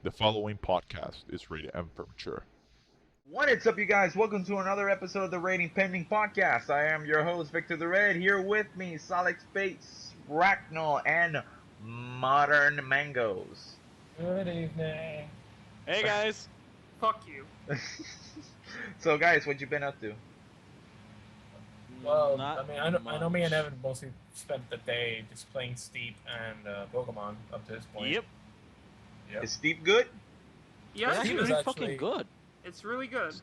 The following podcast is rated M for mature. What is up, you guys? Welcome to another episode of the Rating Pending Podcast. I am your host, Victor the Red. Here with me, Solid Space, Bracknell, and Modern Mangoes. Good evening. Hey guys. Fuck you. So, guys, what you been up to? Well, Not I mean, I know me and much. Evan mostly spent the day just playing Steep and Pokemon up to this point. Yep. Yep. Is Steep good? Yeah, It's Steep it's, is really actually- fucking good. it's really good.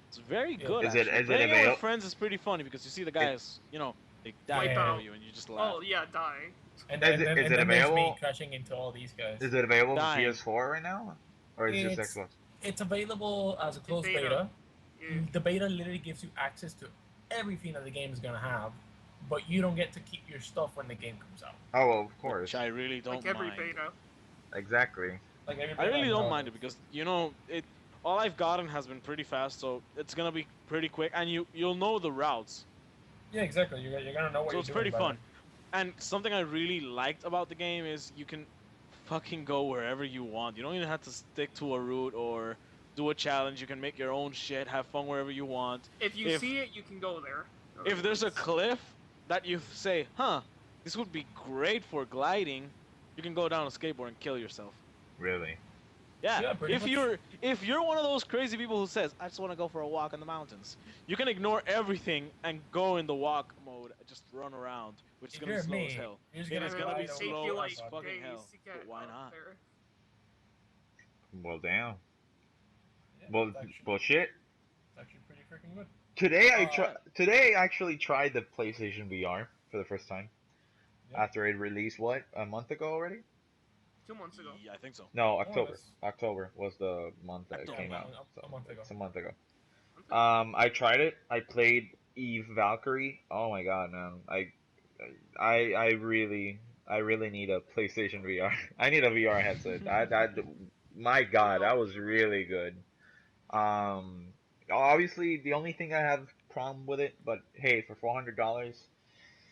It's very Yeah. good. Is it- actually. is it Playing avail- with friends is pretty funny because you see the guys, they die Wipe in front out. of you and you just laugh. Oh yeah, die. And Is then, it- and is then it there's me available? crashing into all these guys. Is it available for Dying. PS4 right now? Or is it just It's- Xbox? It's available as a closed beta. beta. Yeah. The beta literally gives you access to everything that the game is gonna have, but you don't get to keep your stuff when the game comes out. Oh, well, of course. Which I really don't Like every mind. beta. Exactly. Like every I really beta don't has- mind it because all I've gotten has been pretty fast, so it's gonna be pretty quick, and you'll know the routes, Yeah, exactly. You're gonna know what so you're it's doing pretty by fun. And something I really liked about the game is you can fucking go wherever you want. You don't even have to stick to a route or do a challenge. You can make your own shit, have fun wherever you want. If you If- see it, you can go there. If there's a cliff that you say, this would be great for gliding, you can go down a skateboard and kill yourself. Really. Yeah, Yeah, pretty if much. you're one of those crazy people who says, I just want to go for a walk in the mountains, you can ignore everything and go in the walk mode, just run around, which is If gonna be you're slow me, as hell. you're just It gonna is gonna be ride slow over as the fucking days hell, to get but why up not? there. Well, damn. Yeah, Well, it's actually, bullshit. it's actually pretty freaking good. Today I actually tried the PlayStation VR for the first time. Yeah. After it released, what, a month ago already? 2 months ago. Yeah, I think so. No, More or October. less. October was the month that it October. came out. A month ago. It's a month ago. I tried it. I played Eve Valkyrie. Oh my god, man! I really need a PlayStation VR. I need a VR headset. My god, that was really good. Um, Obviously the only thing I have problem with it, but hey, for $400.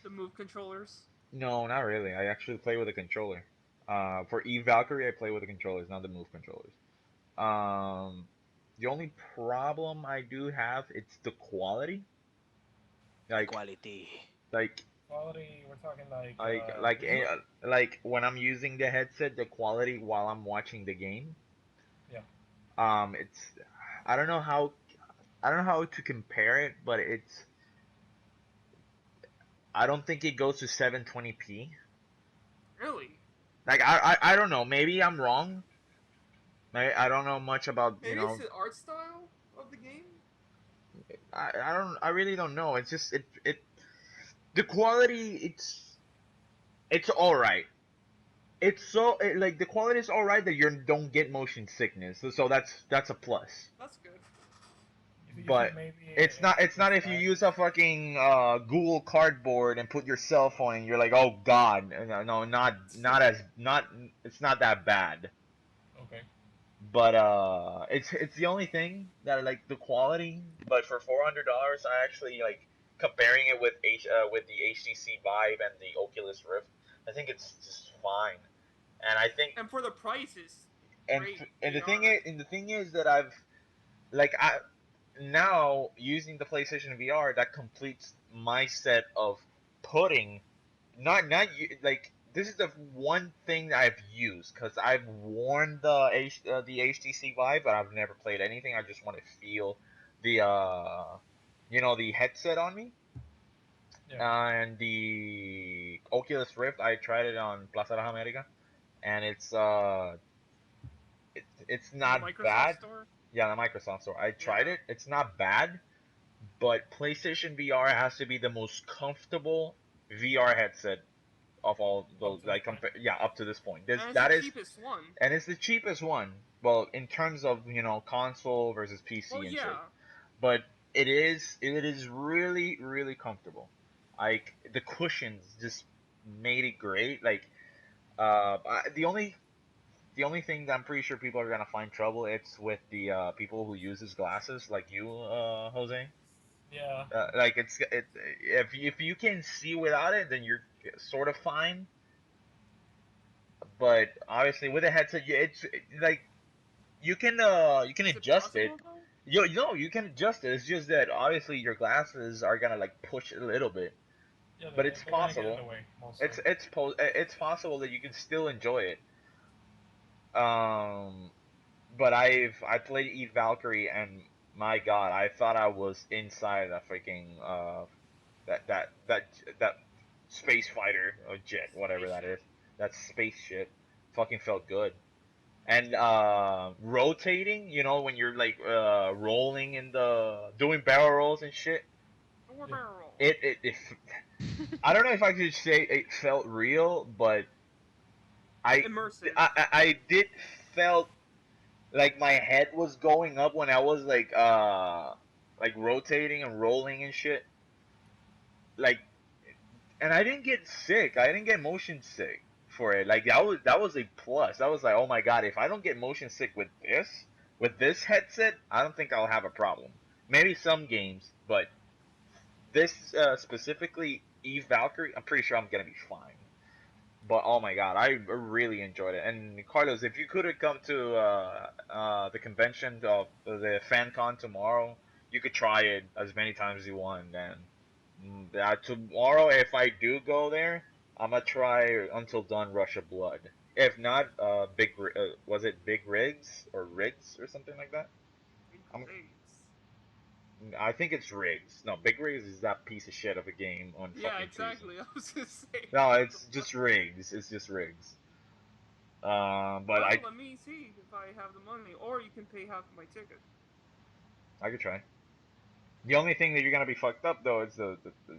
The move controllers. No, not really. I actually play with a controller. For Eve Valkyrie, I play with the controllers, not the move controllers. The only problem I do have, it's the quality. Like, Quality. like, Quality, we're talking like when I'm using the headset, the quality while I'm watching the game. Yeah. It's, I don't know how, to compare it, but I don't think it goes to 720p. Really? Like I don't know. Maybe I'm wrong. I don't know much about Maybe it's the art style of the game. I really don't know. It's just the quality. It's all right. Like the quality is all right that you don't get motion sickness. So that's a plus. That's good. But it's not if you use a fucking Google Cardboard and put your cell phone and you're like, oh god, no, not it's not that bad. Okay. But it's the only thing that I like, the quality. But for $400, I actually like comparing it with with the HTC Vive and the Oculus Rift. I think it's just fine, and I think And for the prices. and great and the VR. thing is that I've like I now using the PlayStation VR, that completes my set of putting like this is the one thing that I've used, because I've worn the HTC Vive, but I've never played anything. I just want to feel the the headset on me. And the Oculus Rift, I tried it on Plaza de las Americas, and it's not Microsoft bad. Store. Yeah, the Microsoft Store. I tried it. It's not bad, but PlayStation VR has to be the most comfortable VR headset of all those. Like up to this point. And it's That the is, cheapest one. and it's the cheapest one. Well, in terms of console versus PC Well, and yeah. shit. But it is really really comfortable. Like the cushions just made it great. Like the only thing that I'm pretty sure people are gonna find trouble, it's with the people who uses glasses like you, Jose. Yeah. Like if you can see without it, then you're sort of fine. But obviously with a headset, like you can Is it adjust it. possible though? You no, you can adjust it. It's just that obviously your glasses are gonna like push it a little bit, Yeah, but it's they're gonna get in possible. the way mostly. It's possible that you can still enjoy it. Um, but I played Eve Valkyrie and my God, I thought I was inside a freaking that that that that space fighter or jet, whatever that is. Spaceship. That spaceship fucking felt good. And rotating, when you're like rolling in the doing barrel rolls and shit. Door Yeah. barrel. It I don't know if I could say it felt real, but I Immersive. I did felt like my head was going up when I was like rotating and rolling and shit. Like, and I didn't get sick. I didn't get motion sick for it. Like that was a plus. I was like, oh my God, if I don't get motion sick with this headset, I don't think I'll have a problem. Maybe some games, but this specifically Eve Valkyrie, I'm pretty sure I'm gonna be fine. But oh my God, I really enjoyed it. And Carlos, if you could have come to the convention of the FanCon tomorrow, you could try it as many times as you want. And tomorrow, if I do go there, I'm gonna try Until Dawn Rush of Blood. If not, was it Big Rigs or Rigs or something like that? Big I'm, legs. I think it's Rigs. No, Big Rigs is that piece of shit of a game on Yeah, fucking Tuesday. exactly. I was gonna say. No, What the it's fuck? just Rigs. It's just Rigs. But Well, let me see if I have the money, or you can pay half of my ticket. I could try. The only thing that you're gonna be fucked up though is the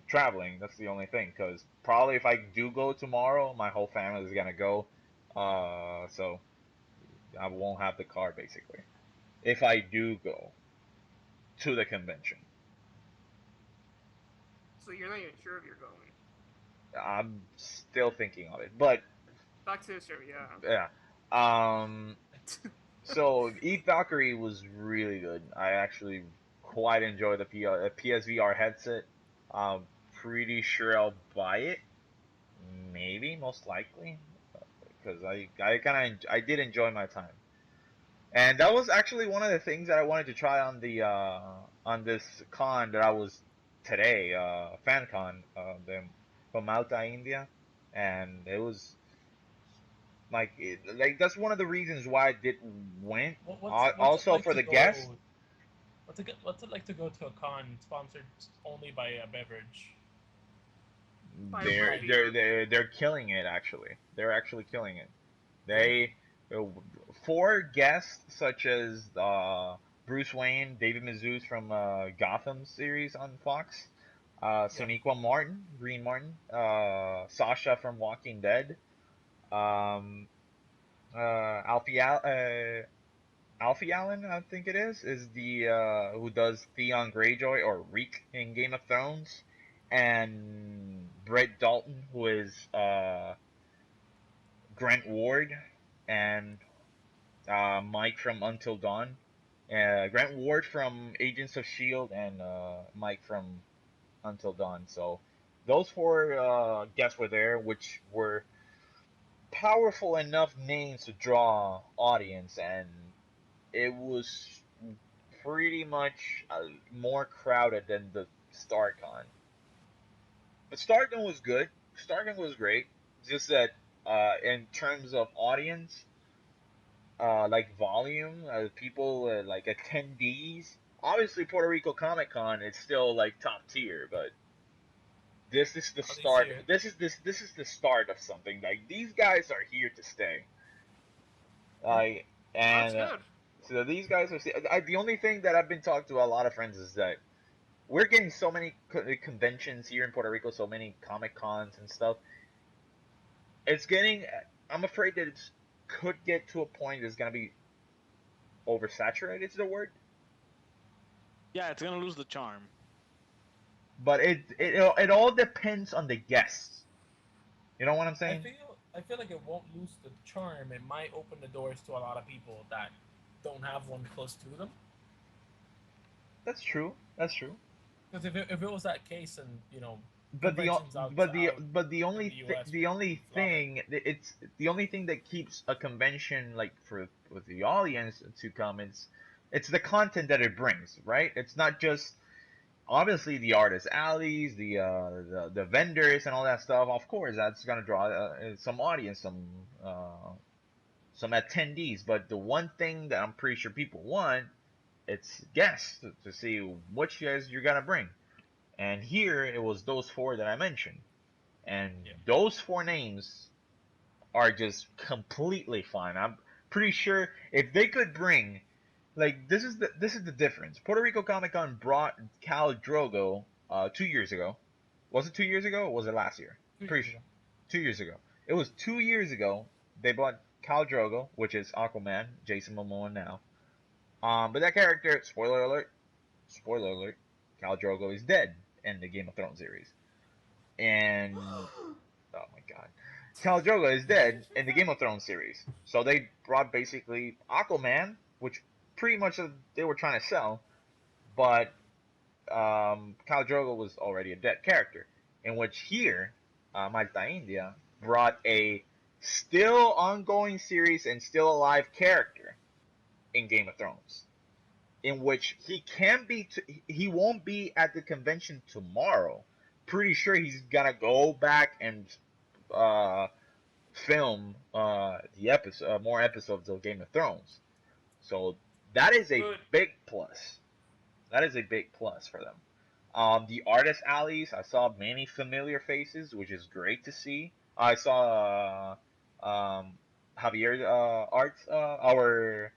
traveling. That's the only thing, because probably if I do go tomorrow, my whole family is gonna go. So I won't have the car basically. If I do go to the convention, So you're not even sure if you're going. I'm still thinking of it. But Back to the show, yeah. yeah. Um. So Eve Valkyrie was really good. I actually quite enjoy the PSVR headset. I'm pretty sure I'll buy it. Maybe, most likely, because I did enjoy my time, and that was actually one of the things that I wanted to try on this con that I was today, FanCon, from Malta, India, and it was like that's one of the reasons why I did went. What's it Also like for to the guests, go? What's it like to go to a con sponsored only by a beverage? By they're root they're beer. they're they're killing it actually. They're actually killing it. Yeah. They four guests such as Bruce Wayne, David Mazouz from Gotham series on Fox, Yeah. Soniqua Martin, Green Martin, Sasha from Walking Dead, um, Alfie Allen, I think is the who does Theon Greyjoy or Reek in Game of Thrones, and Brett Dalton, who is Grant Ward, and Mike from Until Dawn. Grant Ward from Agents of Shield, and Mike from Until Dawn. So those four guests were there, which were powerful enough names to draw audience, and it was pretty much more crowded than the StarCon. But StarCon was good. StarCon was great. Just that in terms of audience, like volume, people, like attendees. Obviously, Puerto Rico Comic Con is still like top tier, but this is the At least start. here. This is the start of something. Like these guys are here to stay. Like That's and good. so these guys are. The only thing that I've been talking to a lot of friends is that we're getting so many conventions here in Puerto Rico, so many Comic Cons and stuff. It's getting. I'm afraid that it could get to a point that's gonna be oversaturated. Is the word? Yeah, it's gonna lose the charm. But it all depends on the guests. You know what I'm I saying? feel like it won't lose the charm. It might open the doors to a lot of people that don't have one close to them. That's true. That's true. Because if it was that case, and But the conventions out but the out but in the US the only would love it. thing it's the only thing that keeps a convention like for with the audience to come. It's the content that it brings, right? It's not just obviously the artist alleys, the vendors and all that stuff. Of course, that's gonna draw some audience, some attendees. But the one thing that I'm pretty sure people want, it's guests to see which guys you're gonna bring. And here it was those four that I mentioned, and Yeah. those four names are just completely fine. I'm pretty sure if they could bring, like, this is the difference. Puerto Rico Comic Con brought Cal Drogo 2 years ago. Was it 2 years ago or was it last year? Pretty sure 2 years ago. It was 2 years ago. They brought Cal Drogo, which is Aquaman, Jason Momoa now. But that character, spoiler alert, Cal Drogo is dead in the Game of Thrones series. And oh my god, Khal Drogo is dead in the Game of Thrones series. So they brought basically Aquaman, which pretty much they were trying to sell, but Khal Drogo was already a dead character. In which here, Malta India brought a still ongoing series and still alive character in Game of Thrones. In which he won't be at the convention tomorrow. Pretty sure he's gonna go back and uh, film the episode, more episodes of Game of Thrones. So that is a Good. big plus. That is a big plus for them. The artist alleys, I saw many familiar faces, which is great to see. I saw Javier Arts, our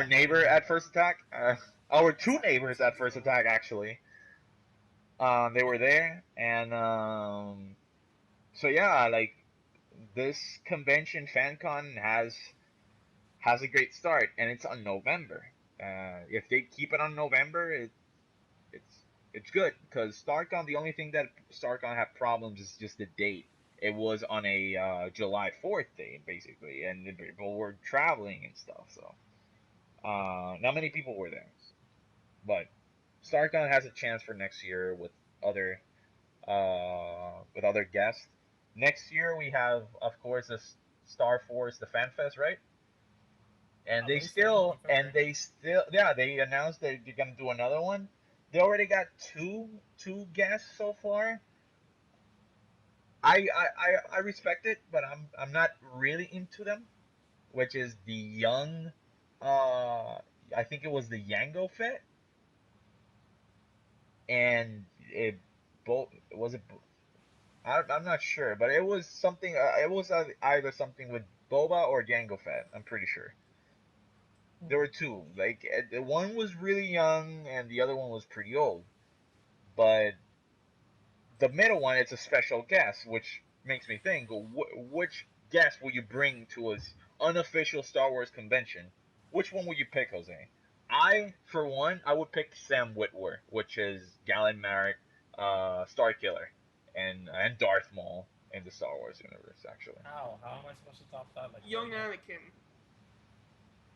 neighbor at First Attack, our two neighbors at First Attack actually. They were there, and so yeah, like this convention FanCon has a great start, and it's on November. If they keep it on November, it's it's good because StarCon. The only thing that StarCon had problems is just the date. It was on a July 4th date basically, and the people were traveling and stuff. So not many people were there, but StarCon has a chance for next year with other guests. Next year we have, of course, the Star Force, the Fan Fest, right? And I they believe so, still, and November. they still, yeah, they announced that they're gonna do another one. They already got two guests so far. I respect it, but I'm not really into them. Which is the young, I think it was the Yango Fett, and it both was it. I'm not sure, but it was something. It was either something with Boba or Jango Fett. I'm pretty sure. There were two. Like the one was really young, and the other one was pretty old. But the middle one, it's a special guest, which makes me think: which guest will you bring to an unofficial Star Wars convention? Which one would you pick, Jose? I, for one, I would pick Sam Witwer, which is Galen Marek, Star Killer, and Darth Maul in the Star Wars universe. Actually, How am I supposed to top that? Like Young right Anakin.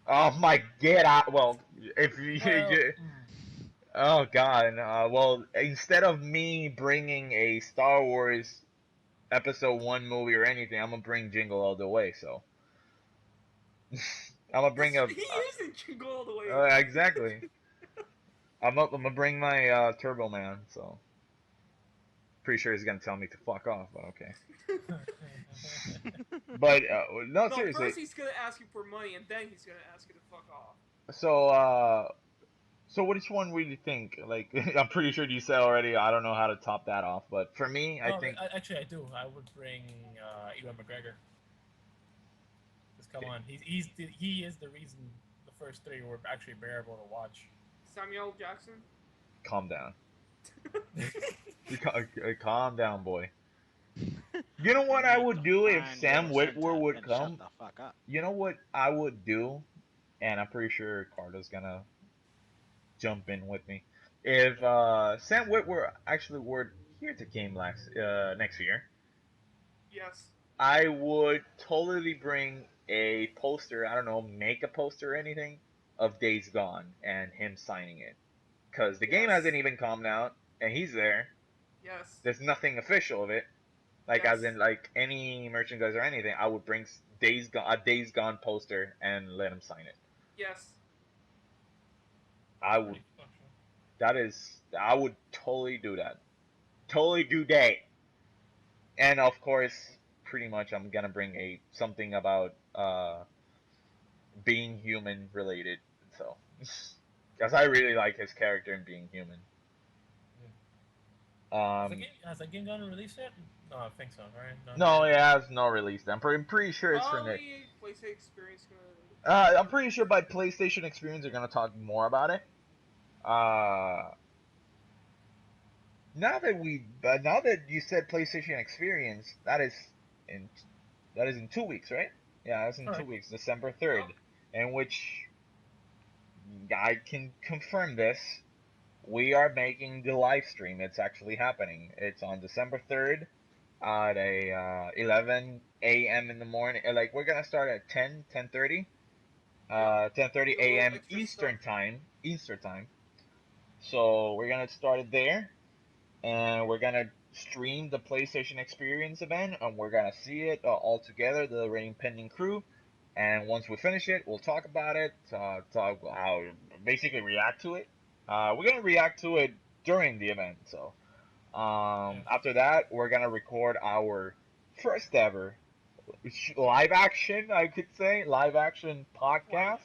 oh my get out! Well, if you, now? Well, oh god, well, instead of me bringing a Star Wars Episode One movie or anything, I'm gonna bring Jingle All the Way. So I'm gonna bring a He is in Jingle All the Way. exactly. I'm gonna bring my Turbo Man. So pretty sure he's gonna tell me to fuck off, but okay. But no, No, seriously. first he's gonna ask you for money, and then he's gonna ask you to fuck off. So so which one would you think? Like, I'm pretty sure you said already. I don't know how to top that off, but for me, I no, think actually I do. I would bring Ewan McGregor. Just come on, he is the reason the first three were actually bearable to watch. Samuel Jackson. calm down. Calm down, boy. You know what I would do if Sam Witwer would come? Shut the fuck up. You know what I would do, and I'm pretty sure Carter's gonna jump in with me. If Sam Witwer actually were here to game next year, Yes. I would totally bring a poster. I don't know, make a poster or anything of Days Gone and him signing it, because the game Yes. hasn't even come out, and he's there. Yes. There's nothing official of it. Like Yes. as in like any merchandise or anything, I would bring a Days Gone poster and let him sign it. Yes. I would. Pretty cool, actually. That is. I would totally do that. Totally do that. And of course, pretty much, I'm gonna bring a something about being human related. So, because I really like his character in Being Human. Has the game gotten released yet? No, I think so, right? No, it has no release. I'm pretty sure it's for Nick. Probably PlayStation Experience gonna. I'm pretty sure by PlayStation Experience they're gonna talk more about it. Uh, now that you said PlayStation Experience, in that is in 2 weeks, right? Yeah, that's in 2 weeks, December 3rd, in which I can confirm this. We are making the live stream. It's actually happening. It's on December 3rd at 11 a.m. in the morning. Like we're gonna start at 10:30. 10:30 Do a little a.m. extra Eastern stuff. time. Eastern time. So we're gonna start it there, and we're gonna stream the PlayStation Experience event, and we're gonna see it all together, the Reign Pending crew. And once we finish it, we'll talk about it, talk how basically react to it. We're gonna react to it during the event. So after that, we're gonna record our first ever live action, I could say, live action podcast.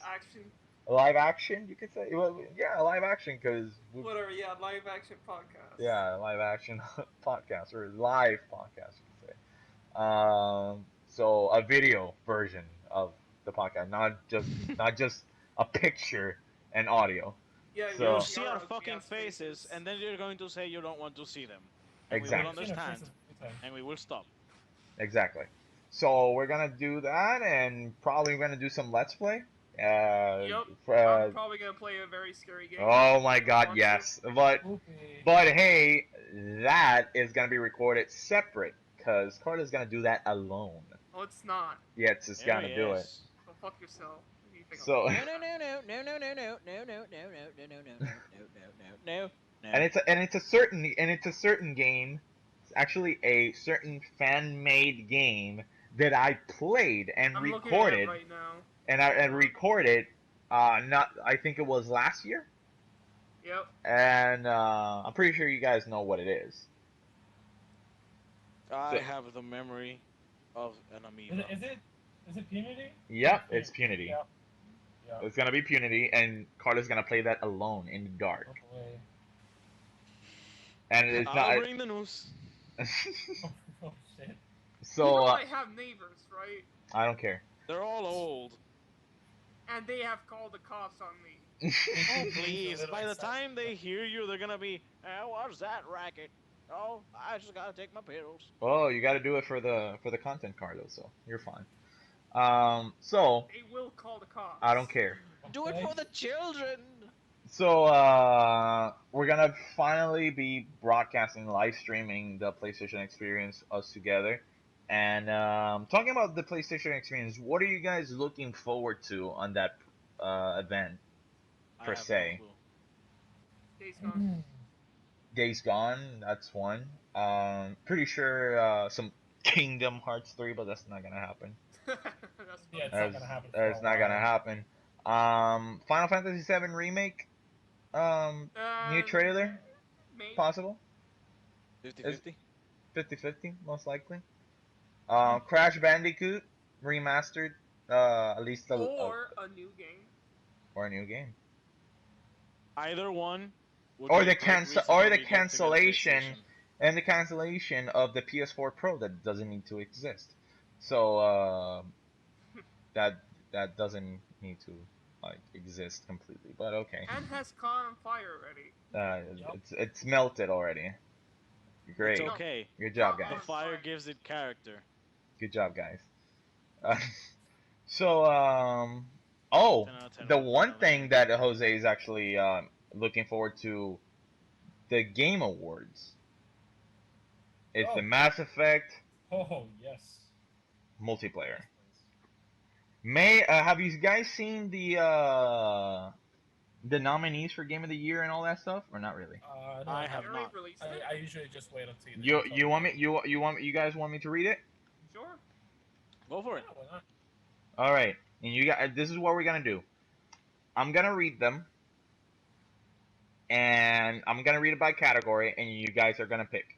Live action, you could say. Well, yeah, live action, because Whatever, yeah, live action podcast. yeah, live action podcast or live podcast, you could say. So a video version of the podcast, not just a picture and audio. Yeah, So- You'll you'll see our ugly fucking ass faces, and then you're going to say you don't want to see them. And we Exactly. will understand, and we will stop. Exactly. So we're gonna do that, and probably we're gonna do some let's play. Yep. I'm probably gonna play a very scary game. Oh my God, Watch yes. But hey, that is gonna be recorded separate, because Carter's gonna do that alone. Oh, it's not. Yeah, it's just There gonna he do it. is. Go fuck yourself. What do you think So, No, no, no, no, no, no, no, no, no, no, no, no, no, no, no, no, no. and it's a certain game. It's actually a certain fan-made game that I played and I'm looking recorded, at it right now. and recorded. Not I think it was last year, Yep. and I'm pretty sure you guys know what it is. I have the memory of an amoeba. Is it Punity? Yep, it's Punity. Yep. Yep. It's gonna be Punity, and Carter's gonna play that alone in the dark. Oh, boy. And it's I'll not. bring the news. Oh shit. So You know I have neighbors, right? I don't care. They're all old. And they have called the cops on me. Oh, please. By the time they hear you, they're gonna be, what's that racket? Oh, I just gotta take my pills. Oh, you got to do it for the content card though, so you're fine. So They will call the cops. I don't care. Do it for the children. So we're gonna finally be broadcasting, live streaming the PlayStation Experience, us together, and talking about the PlayStation Experience. What are you guys looking forward to on that event? I Per have se. no clue. Days Gone. Days Gone, that's one. Pretty sure some Kingdom Hearts 3, but that's not gonna happen. That's Yeah, it's funny. not gonna happen. for a It's not gonna while. happen. Final Fantasy VII Remake, new trailer, Maybe. possible. 50-50? 50-50, most likely. Crash Bandicoot remastered, at least Or a new game. or a new game, Either one. would or be the a great cancel, reason or for the me to get a cancellation, PlayStation. and the cancellation of the PS4 Pro that doesn't need to exist. So that doesn't need to like exist completely, but okay. And has caught on fire already. Yup. It's melted already. Great, It's okay. good job, Not guys. The fire fire. gives it character. Good job, guys. So, oh, 10 out of 10 the would be one another thing game. that Jose is actually looking forward to, the Game Awards. It's the Oh. Mass Effect Oh yes. multiplayer. Yes, please. Have you guys seen the nominees for Game of the Year and all that stuff, or not really? No, I They have already not. released it. I usually just wait until You want me you guys want me to read it? Sure. Go for it. Yeah, why not? All right, and you got. This is what we're gonna do. I'm gonna read them, and I'm gonna read it by category, and you guys are gonna pick.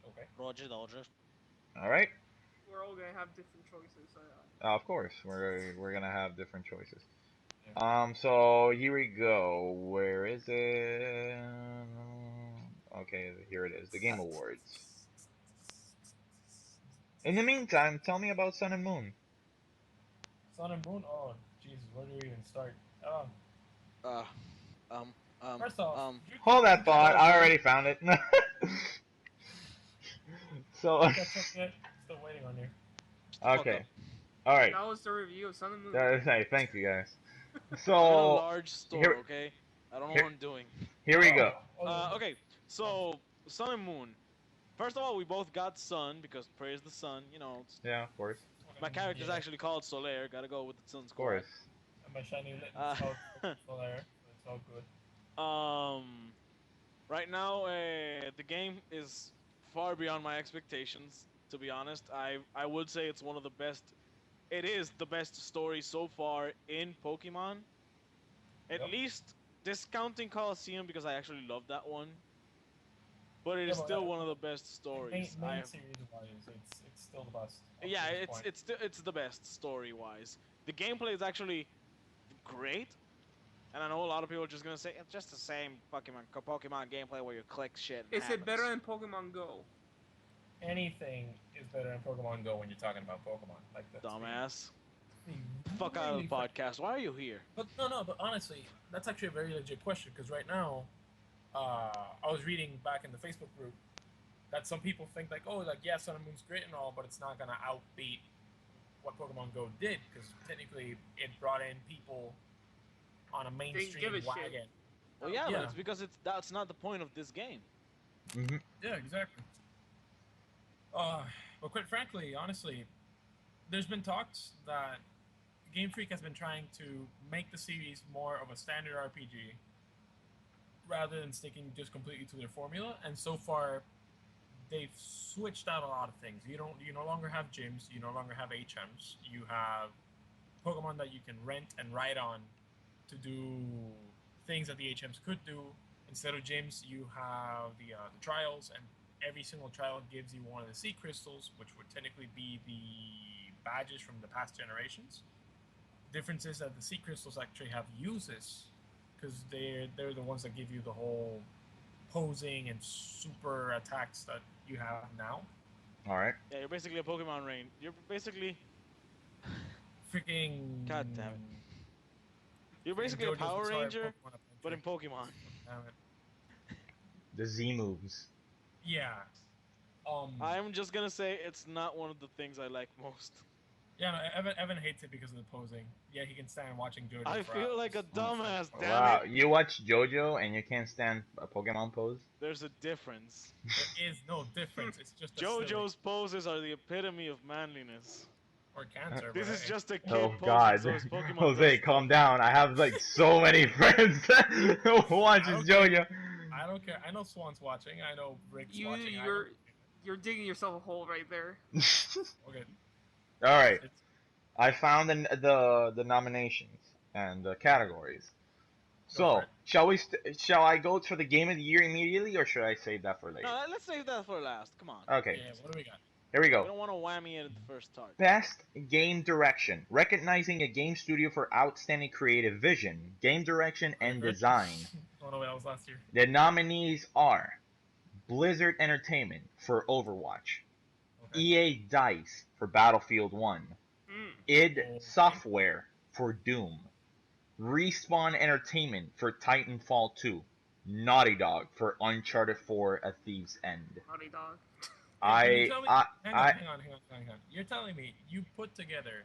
Okay. Roger, Dodger. All right. We're all gonna have different choices. So, Of course, we're gonna have different choices. Yeah. So here we go. Where is it? Okay, here it is. The Game Awards. In the meantime, tell me about Sun and Moon. Sun and Moon. Oh, Jesus, where do we even start? Oh, Uh, um, um, first off, um. Hold that thought. Go, I buddy. already found it. So, catch up yet? Still waiting on you. Fuck okay. up. All right. that was the review of Sun and Moon. Hey, thank you guys. I'm in a So large store, here, okay? I don't know here, what I'm doing. here we go. Okay, so Sun and Moon. First of all, we both got Sun because praise the sun. You know, Yeah, of course, my character's actually called Solaire. Gotta go with the Sun of Squad. course. And my shiny lit Uh, still there, so it's all good. Right now, the game is far beyond my expectations. To be honest, I would say it's one of the best. It is the best story so far in Pokemon. At Yep. least discounting Coliseum because I actually love that one. But it Yeah, is but, still one of the best stories. Main series wise, it's still the best. up to Yeah, this it's point. it's the best story wise. The gameplay is actually great, and I know a lot of people are just gonna say it's just the same Pokemon gameplay where you click shit. And Is it better happens." than Pokemon Go? Anything is better than Pokemon Go when you're talking about Pokemon. Like that's Dumbass? the Fuck out of the really fa- podcast. Why are you here? But no, but honestly, that's actually a very legit question because right now, I was reading back in the Facebook group that some people think like, oh, like yeah, Sun and Moon's great and all, but it's not gonna outbeat what Pokemon Go did because technically it brought in people on a give mainstream a shit. wagon. Well, yeah, Yeah. but it's because that's not the point of this game. Hmm. Yeah, exactly. But quite frankly, honestly, there's been talks that Game Freak has been trying to make the series more of a standard RPG rather than sticking just completely to their formula. And so far, they've switched out a lot of things. You no longer have gyms. You no longer have HMs. You have Pokemon that you can rent and ride on to do things that the HMs could do. Instead of gyms, you have the trials, and every single trial gives you one of the sea crystals, which would technically be the badges from the past generations. Difference is that the sea crystals actually have uses because they're the ones that give you the whole posing and super attacks that you have now. All right. Yeah, you're basically a Pokemon rain. You're basically Freaking. God damn it. You're freaking basically a JoJo's Power Bizarre Ranger, Pokemon but in Adventure. Pokemon. Damn it. The Z moves. Yeah. I'm just gonna say it's not one of the things I like most. Yeah, no, Evan hates it because of the posing. Yeah, he can stand watching JoJo. I for feel hours. like a dumbass, damn Wow, it. you watch JoJo and you can't stand a Pokemon pose? There's a difference. There is no difference. It's just a silly- JoJo's poses are the epitome of manliness. or cancer. This but is hey. just a kid Oh posing, God, so his Pokemon Jose, does calm stuff. down. I have like so many friends who watches Okay. JoJo. I don't care. I know Swan's watching. I know Rick's You watching. you're digging yourself a hole right there. Okay. All right, It's, I found the nominations and the categories. Go So, for it. shall I go for the game of the year immediately, or should I save that for later? No, let's save that for last. Come on. Okay, yeah. What do we got? here we We go. don't want to whammy it at the first start. Best Game Direction, recognizing a game studio for outstanding creative vision, game direction, and Good. design. Oh no, that was last year. The nominees are Blizzard Entertainment for Overwatch, Okay. EA Dice for Battlefield 1, Mm. id Okay. Software for Doom, Respawn Entertainment for Titanfall 2, Naughty Dog for Uncharted 4: A Thief's End. Naughty dog. Can you I tell me- I hang I on. You're telling me you put together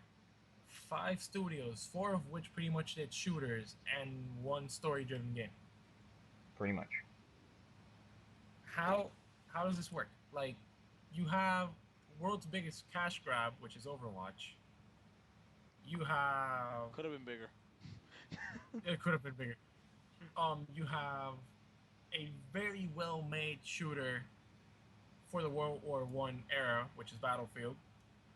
5 studios, 4 of which pretty much did shooters, and 1 story-driven game. pretty much. How does this work? Like, you have world's biggest cash grab, which is Overwatch. You have Could have been bigger. it could have been bigger. You have a very well-made shooter for the World War One era, which is Battlefield.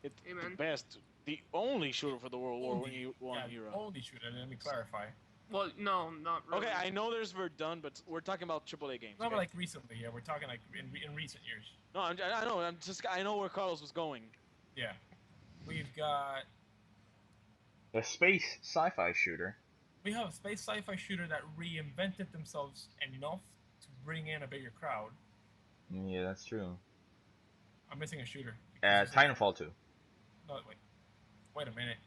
It's the Amen. best The only shooter for the World War Only, One yeah, era. only shooter. Let me clarify. Well, no, not really. Okay, I know there's Verdun, but we're talking about AAA games. Not Okay? like recently. Yeah, we're talking like in recent years. No, I know. I know where Carlos was going. Yeah, we've got A space sci-fi shooter. we have a space sci-fi shooter that reinvented themselves enough to bring in a bigger crowd. Yeah, that's true. I'm missing a shooter. because it's Titanfall 2. No, wait a minute.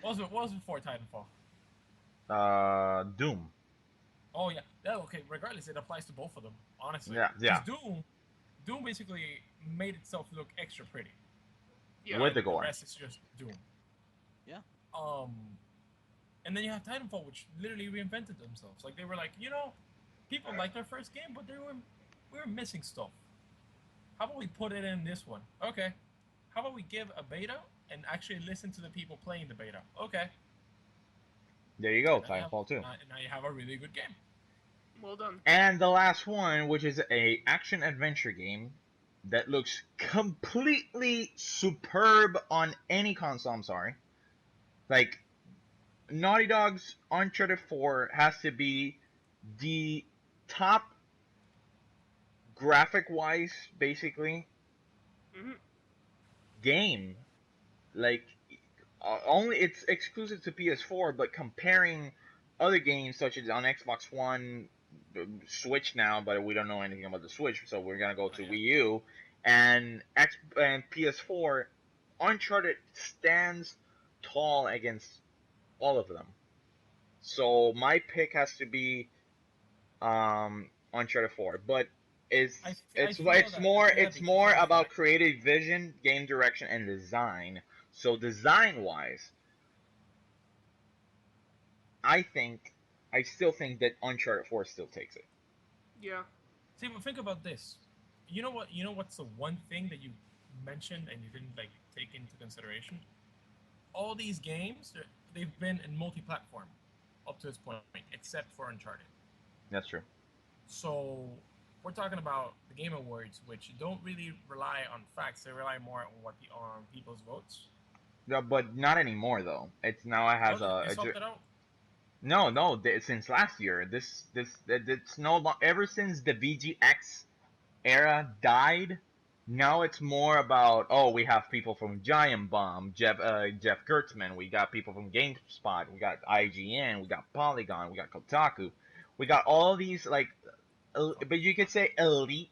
What was before Titanfall? Doom. Oh yeah, okay. Regardless, it applies to both of them. Honestly, Yeah. 'Cause Doom basically made itself look extra pretty. Yeah. With the The gore. rest is just Doom. Yeah. And then you have Titanfall, which literally reinvented themselves. Like they were like, people liked our first game, but we were missing stuff. How about we put it in this one? Okay. How about we give a beta and actually listen to the people playing the beta? Okay. There you go, Now you have- Titanfall 2. Now you have a really good game. Well done. And the last one, which is a action adventure game that looks completely superb on any console. I'm sorry. Like, Naughty Dog's Uncharted 4 has to be the top graphic-wise, basically, Hmm. game. Like, only it's exclusive to PS4, but comparing other games such as on Xbox One, Switch now, but we don't know anything about the Switch, so we're gonna go to Yeah. Wii U and PS4. Uncharted stands tall against all of them. So my pick has to be Uncharted 4, but it's more about creative vision, game direction, and design. So design wise, I still think that Uncharted 4 still takes it. Yeah. See, but think about this. You know what? You know what's the one thing that you mentioned and you didn't like take into consideration? All these games, they've been in multi-platform up to this point, except for Uncharted. That's true. So we're talking about the Game Awards, which don't really rely on facts; they rely more on what the on people's votes. No, but not anymore though. It's now it has They swapped it out. no. Since last year, it's no ever since the VGX era died. Now it's more about we have people from Giant Bomb, Jeff Gertzman. We got people from GameSpot. We got IGN. We got Polygon. We got Kotaku. We got all these but you could say elite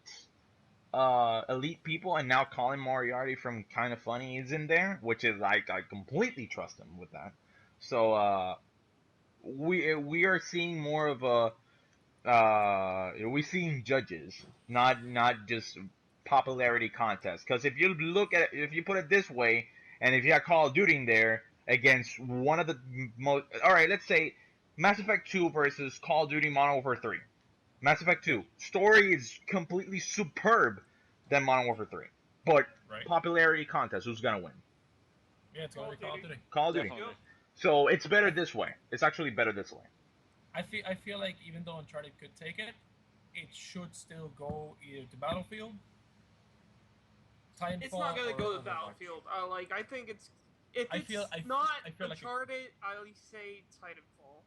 people, and now Colin Moriarty from Kind of Funny is in there, which is I completely trust him with that. So we are seeing more of we're seeing judges, not just popularity contest. Because if you look at it, if you put it this way, and if you have Call of Duty in there against one of the most, all right, let's say Mass Effect 2 versus Call of Duty Modern Warfare 3. Mass Effect 2 story is completely superb than Modern Warfare 3, but Right. popularity contest, who's gonna win? Yeah, it's gonna be Call of Duty. Call of Duty. Definitely. So it's better this way. It's actually better this way. I feel like even though Uncharted could take it, it should still go either to Battlefield, Titanfall. It's not gonna or go to Overwatch. Battlefield. I think it's if I it's feel not like it- Uncharted, I say Titanfall.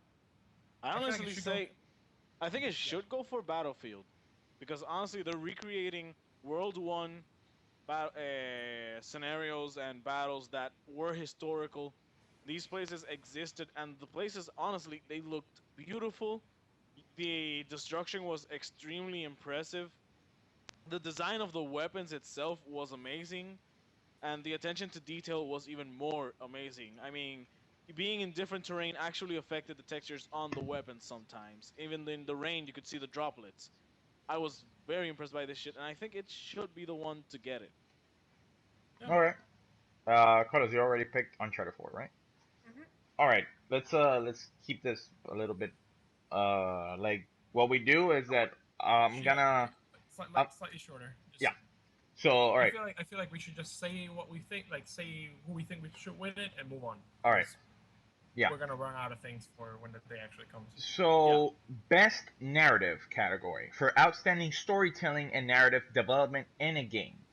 I I feel like honestly it should say, go- I think it should go for Battlefield, because honestly, they're recreating World One scenarios and battles that were historical. These places existed, and the places, honestly, they looked beautiful. The destruction was extremely impressive. The design of the weapons itself was amazing, and the attention to detail was even more amazing. I mean, being in different terrain actually affected the textures on the weapons sometimes. Even in the rain, you could see the droplets. I was very impressed by this shit, and I think it should be the one to get it. Yeah. All right. Carlos, you already picked Uncharted 4, right? Mhm. All right. Let's keep this a little bit like what we do is that I'm gonna slightly shorter. Just, yeah. So all right. I feel like we should just say what we think, like say who we think we should win it, and move on. All right. 'Cause Yeah. We're gonna run out of things for when the day actually comes. So best narrative category for outstanding storytelling and narrative development in a game.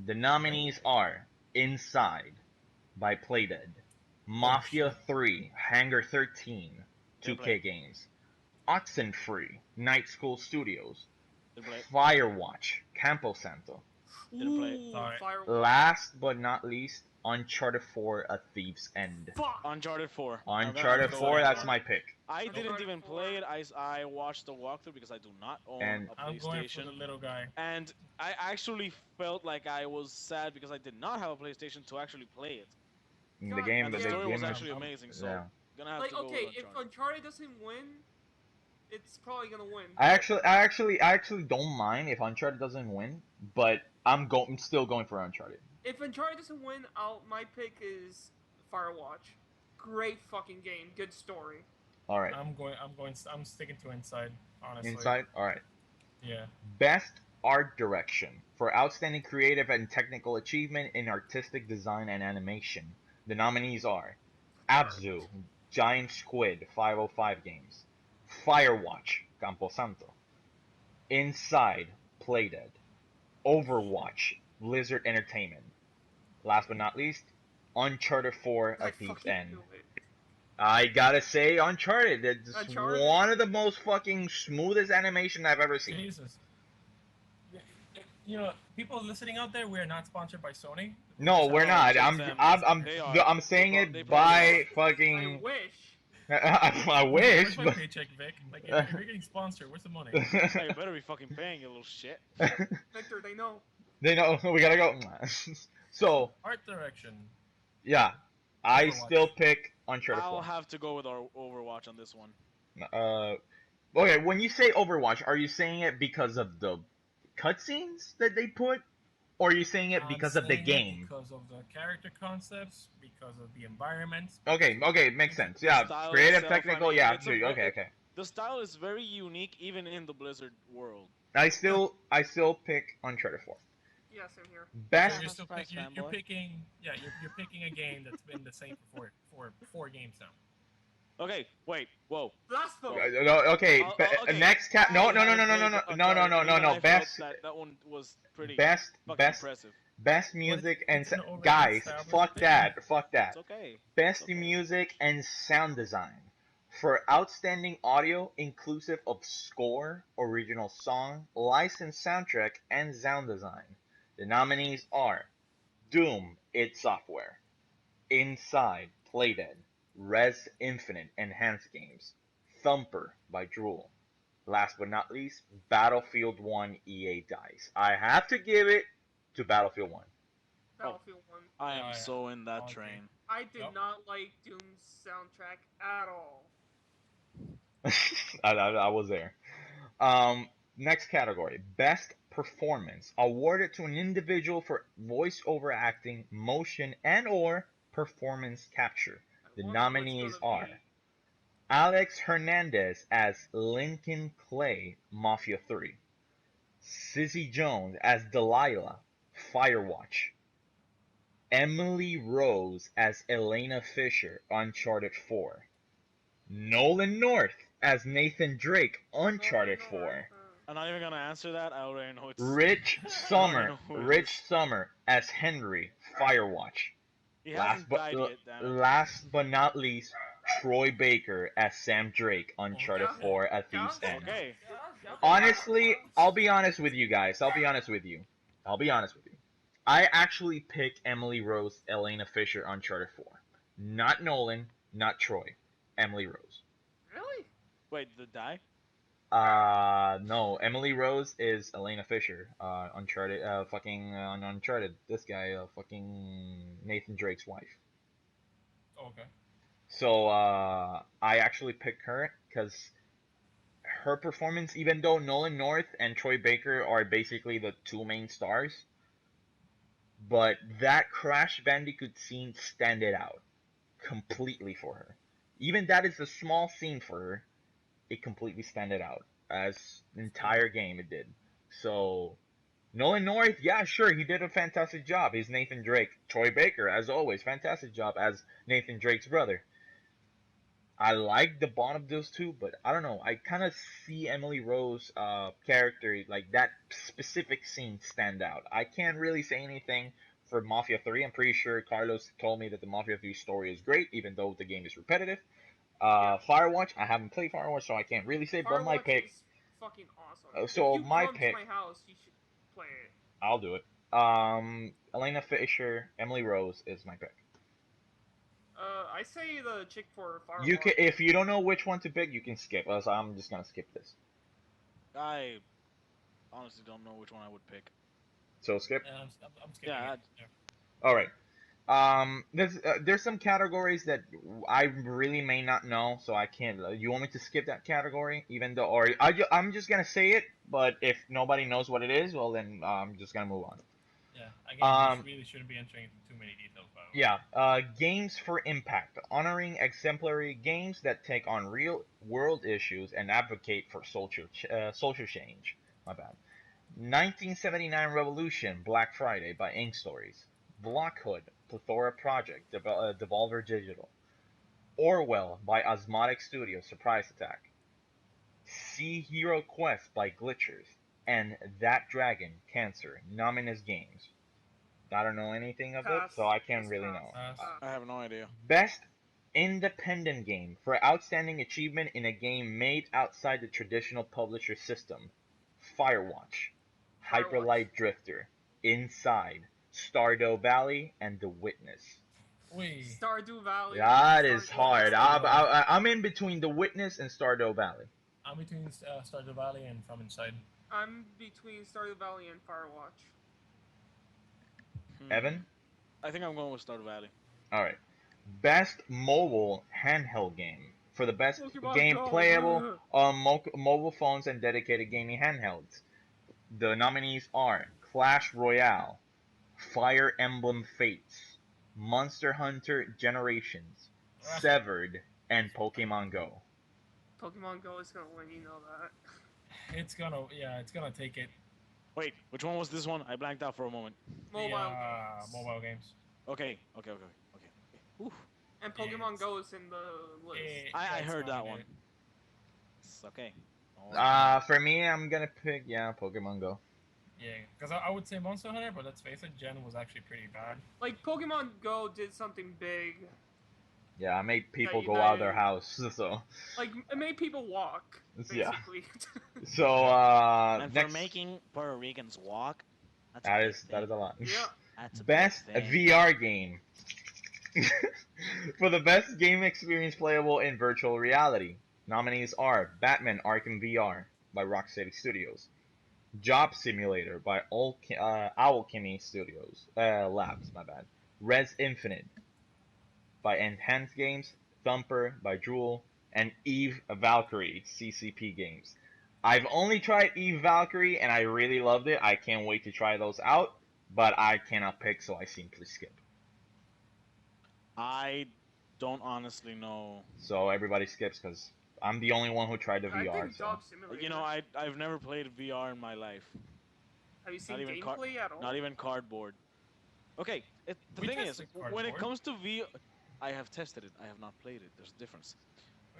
The nominees are Inside by Playdead, Mafia shit. 3, Hangar 13, Didn't play 2K Games, Oxenfree, Night School Studios, Didn't play Firewatch, Campo Santo. Didn't play it. Ooh, Sorry. Firewatch. Last but not least, Uncharted 4, A Thief's End. Fuck. Uncharted 4. I'm gonna have Uncharted to go 4, with that that's one. my pick. I didn't Uncharted even 4. play it. I watched the walkthrough because I do not own And a I'm going for PlayStation. the little guy. And I actually felt like I was sad because I did not have a PlayStation to actually play it. the God, game, And the Yeah. story was game- actually amazing, so yeah. gonna have Like, to go okay, with if Uncharted. Uncharted doesn't win, it's probably gonna win. I actually don't mind if Uncharted doesn't win, but I'm still going for Uncharted. If Uncharted doesn't win, my pick is Firewatch. Great fucking game, good story. All right, I'm sticking to Inside. Honestly. Inside. All right. Yeah. Best art direction for outstanding creative and technical achievement in artistic design and animation. The nominees are Abzu, Giant Squid, 505 Games, Firewatch, Camposanto, Inside, Playdead, Overwatch, Blizzard Entertainment. Last but not least, Uncharted 4, A I Thief's fucking End. knew it. I gotta say, Uncharted. It's Uncharted? one of the most fucking smoothest animation I've ever seen. Jesus. You know, people listening out there, we are not sponsored by Sony. No, we're Oh, not. check I'm them. I'm They I'm, are. I'm saying They it probably by I fucking. wish. I wish, Where's my but paycheck, Vic? Like, if you're getting sponsored, where's the money? Hey, you better be fucking paying, you little shit. Victor, they know. they know we gotta go. So Art direction. yeah, I Overwatch. still pick Uncharted I'll 4. have to go with our Overwatch on this one. Okay, when you say Overwatch, are you saying it because of the cutscenes that they put, or are you saying it I'm because of the saying it game? Because of the character concepts, because of the environments. Okay, makes sense. Yeah, Style creative, itself, I technical. mean, Yeah, it's a dude, ve- okay, okay. The style is very unique, even in the Blizzard world. I still pick Uncharted 4. Yeah, same here. So Best. you're still Surprise you're fanboy. picking, yeah, you're picking a game that's been the same for four games now. Okay, wait, whoa. Blasphemy. No, okay, Okay, next cat. No, I no, no, no, haven't no, no, played no, Uncharted, no, no, no, and no, even I no. felt Best, that one was pretty best, fucking best, impressive. best music and it's an already guys. established Fuck thing. that, fuck that. It's okay. Best okay. music and sound design for outstanding audio, inclusive of score, original song, licensed soundtrack, and sound design. The nominees are Doom, id Software, Inside, Playdead, Res Infinite Enhanced Games, Thumper by Drool. Last but not least, Battlefield 1 EA DICE. I have to give it to Battlefield 1. Battlefield 1. I am Yeah, so in that okay. train. I did Yep. not like Doom's soundtrack at all. I was there. Next category, best performance, awarded to an individual for voiceover acting, motion, and/or performance capture. The I wonder what's nominees gonna are be. Alex Hernandez as Lincoln Clay, Mafia 3, Sissy Jones as Delilah, Firewatch, Emily Rose as Elena Fisher, Uncharted 4, Nolan North as Nathan Drake, Uncharted 4. I'm not even gonna answer that. I already know it's. Rich I Summer, know who it Rich is. Summer as Henry, Firewatch. He hasn't died yet, damn it. Last but not least, Troy Baker as Sam Drake, Uncharted Yeah. 4, A Thief's Yeah. End. Okay. Honestly, I'll be honest with you guys. I'll be honest with you. I actually picked Emily Rose, Elena Fisher, Uncharted 4. Not Nolan, not Troy. Emily Rose. Really? Wait, the die? No. Emily Rose is Elena Fisher. Uncharted. Uncharted. This guy. Fucking Nathan Drake's wife. Okay. So I actually picked her because her performance, even though Nolan North and Troy Baker are basically the two main stars, but that Crash Bandicoot scene standed out completely for her. Even that is a small scene for her, it completely standed out as the entire game it did. So Nolan North, yeah, sure, he did a fantastic job. He's Nathan Drake. Troy Baker, as always, fantastic job as Nathan Drake's brother. I like the bond of those two, but I don't know. I kind of see Emily Rose character, like that specific scene, stand out. I can't really say anything for Mafia 3. I'm pretty sure Carlos told me that the Mafia 3 story is great, even though the game is repetitive. Yeah. Firewatch, I haven't played Firewatch, so I can't really say. But my Firewatch pick, is fucking awesome. so if you my come pick, to my house, you should play it. I'll do it. Elena Fisher, Emily Rose is my pick. I say the chick for Firewatch. You can, if you don't know which one to pick, you can skip. So I'm just gonna skip this. I honestly don't know which one I would pick. So skip. Yeah, I'm skipping Yeah, it. All right. There's some categories that I really may not know, so I can't. You want me to skip that category, even though, or I'm just gonna say it. But if nobody knows what it is, well then I'm just gonna move on. Yeah, again, you really shouldn't be entering into too many details, by the way. Yeah. Games for impact, honoring exemplary games that take on real world issues and advocate for social change. My bad. 1979 Revolution, Black Friday by Ink Stories. Blockhood, Plethora Project, Devolver Digital. Orwell by Osmotic Studios, Surprise Attack. Sea Hero Quest by Glitchers. And That Dragon, Cancer, Nominous Games. I don't know anything of it, Pass. so I can't Just really pass. know. Pass. I have no idea. Best Independent Game for outstanding achievement in a game made outside the traditional publisher system. Firewatch, Hyperlight Drifter, Inside, Stardew Valley, and The Witness. Wait. Stardew Valley. That is Stardew hard. Valley. I'm in between The Witness and Stardew Valley. I'm between Stardew Valley and From Inside. I'm between Stardew Valley and Firewatch. Evan? I think I'm going with Stardew Valley. Alright. Best Mobile Handheld Game. For the best Pokemon game Go. playable on mobile phones and dedicated gaming handhelds. The nominees are Clash Royale, Fire Emblem Fates, Monster Hunter Generations, Severed, and Pokemon Go. Pokemon Go is gonna win, you know that. It's gonna take it. Wait, which one was this one? I blanked out for a moment. Mobile The, games. mobile games. Okay. Oof. And Pokemon Yes. Go is in the list. I It's heard that nominated. one. It's okay. Don't worry. For me, I'm gonna pick, Pokemon Go. Yeah, because I would say Monster Hunter, but let's face it, Gen was actually pretty bad. Like, Pokemon Go did something big. Yeah, I made people Yeah, go out of their house, so. Like, it made people walk, Yeah. basically. So, And next. for making Puerto Ricans walk, that's That a is big thing. a lot. yeah. That's a Best big thing. VR game. For the best game experience playable in virtual reality, nominees are Batman Arkham VR by Rocksteady Studios, Job Simulator by Owlchemy Studios Labs, my bad, Res Infinite by Enhanced Games, Thumper by Drool, and Eve Valkyrie CCP Games. I've only tried Eve Valkyrie and I really loved it. I can't wait to try those out, but I cannot pick, so I simply skip. I don't honestly know. So everybody skips because I'm the only one who tried the I VR. think So. Job Simulator. You know, I've never played VR in my life. Have you seen not even gameplay at all? Not even cardboard. Okay, the We thing is, tested when it cardboard. comes to VR, I have tested it. I have not played it. There's a difference.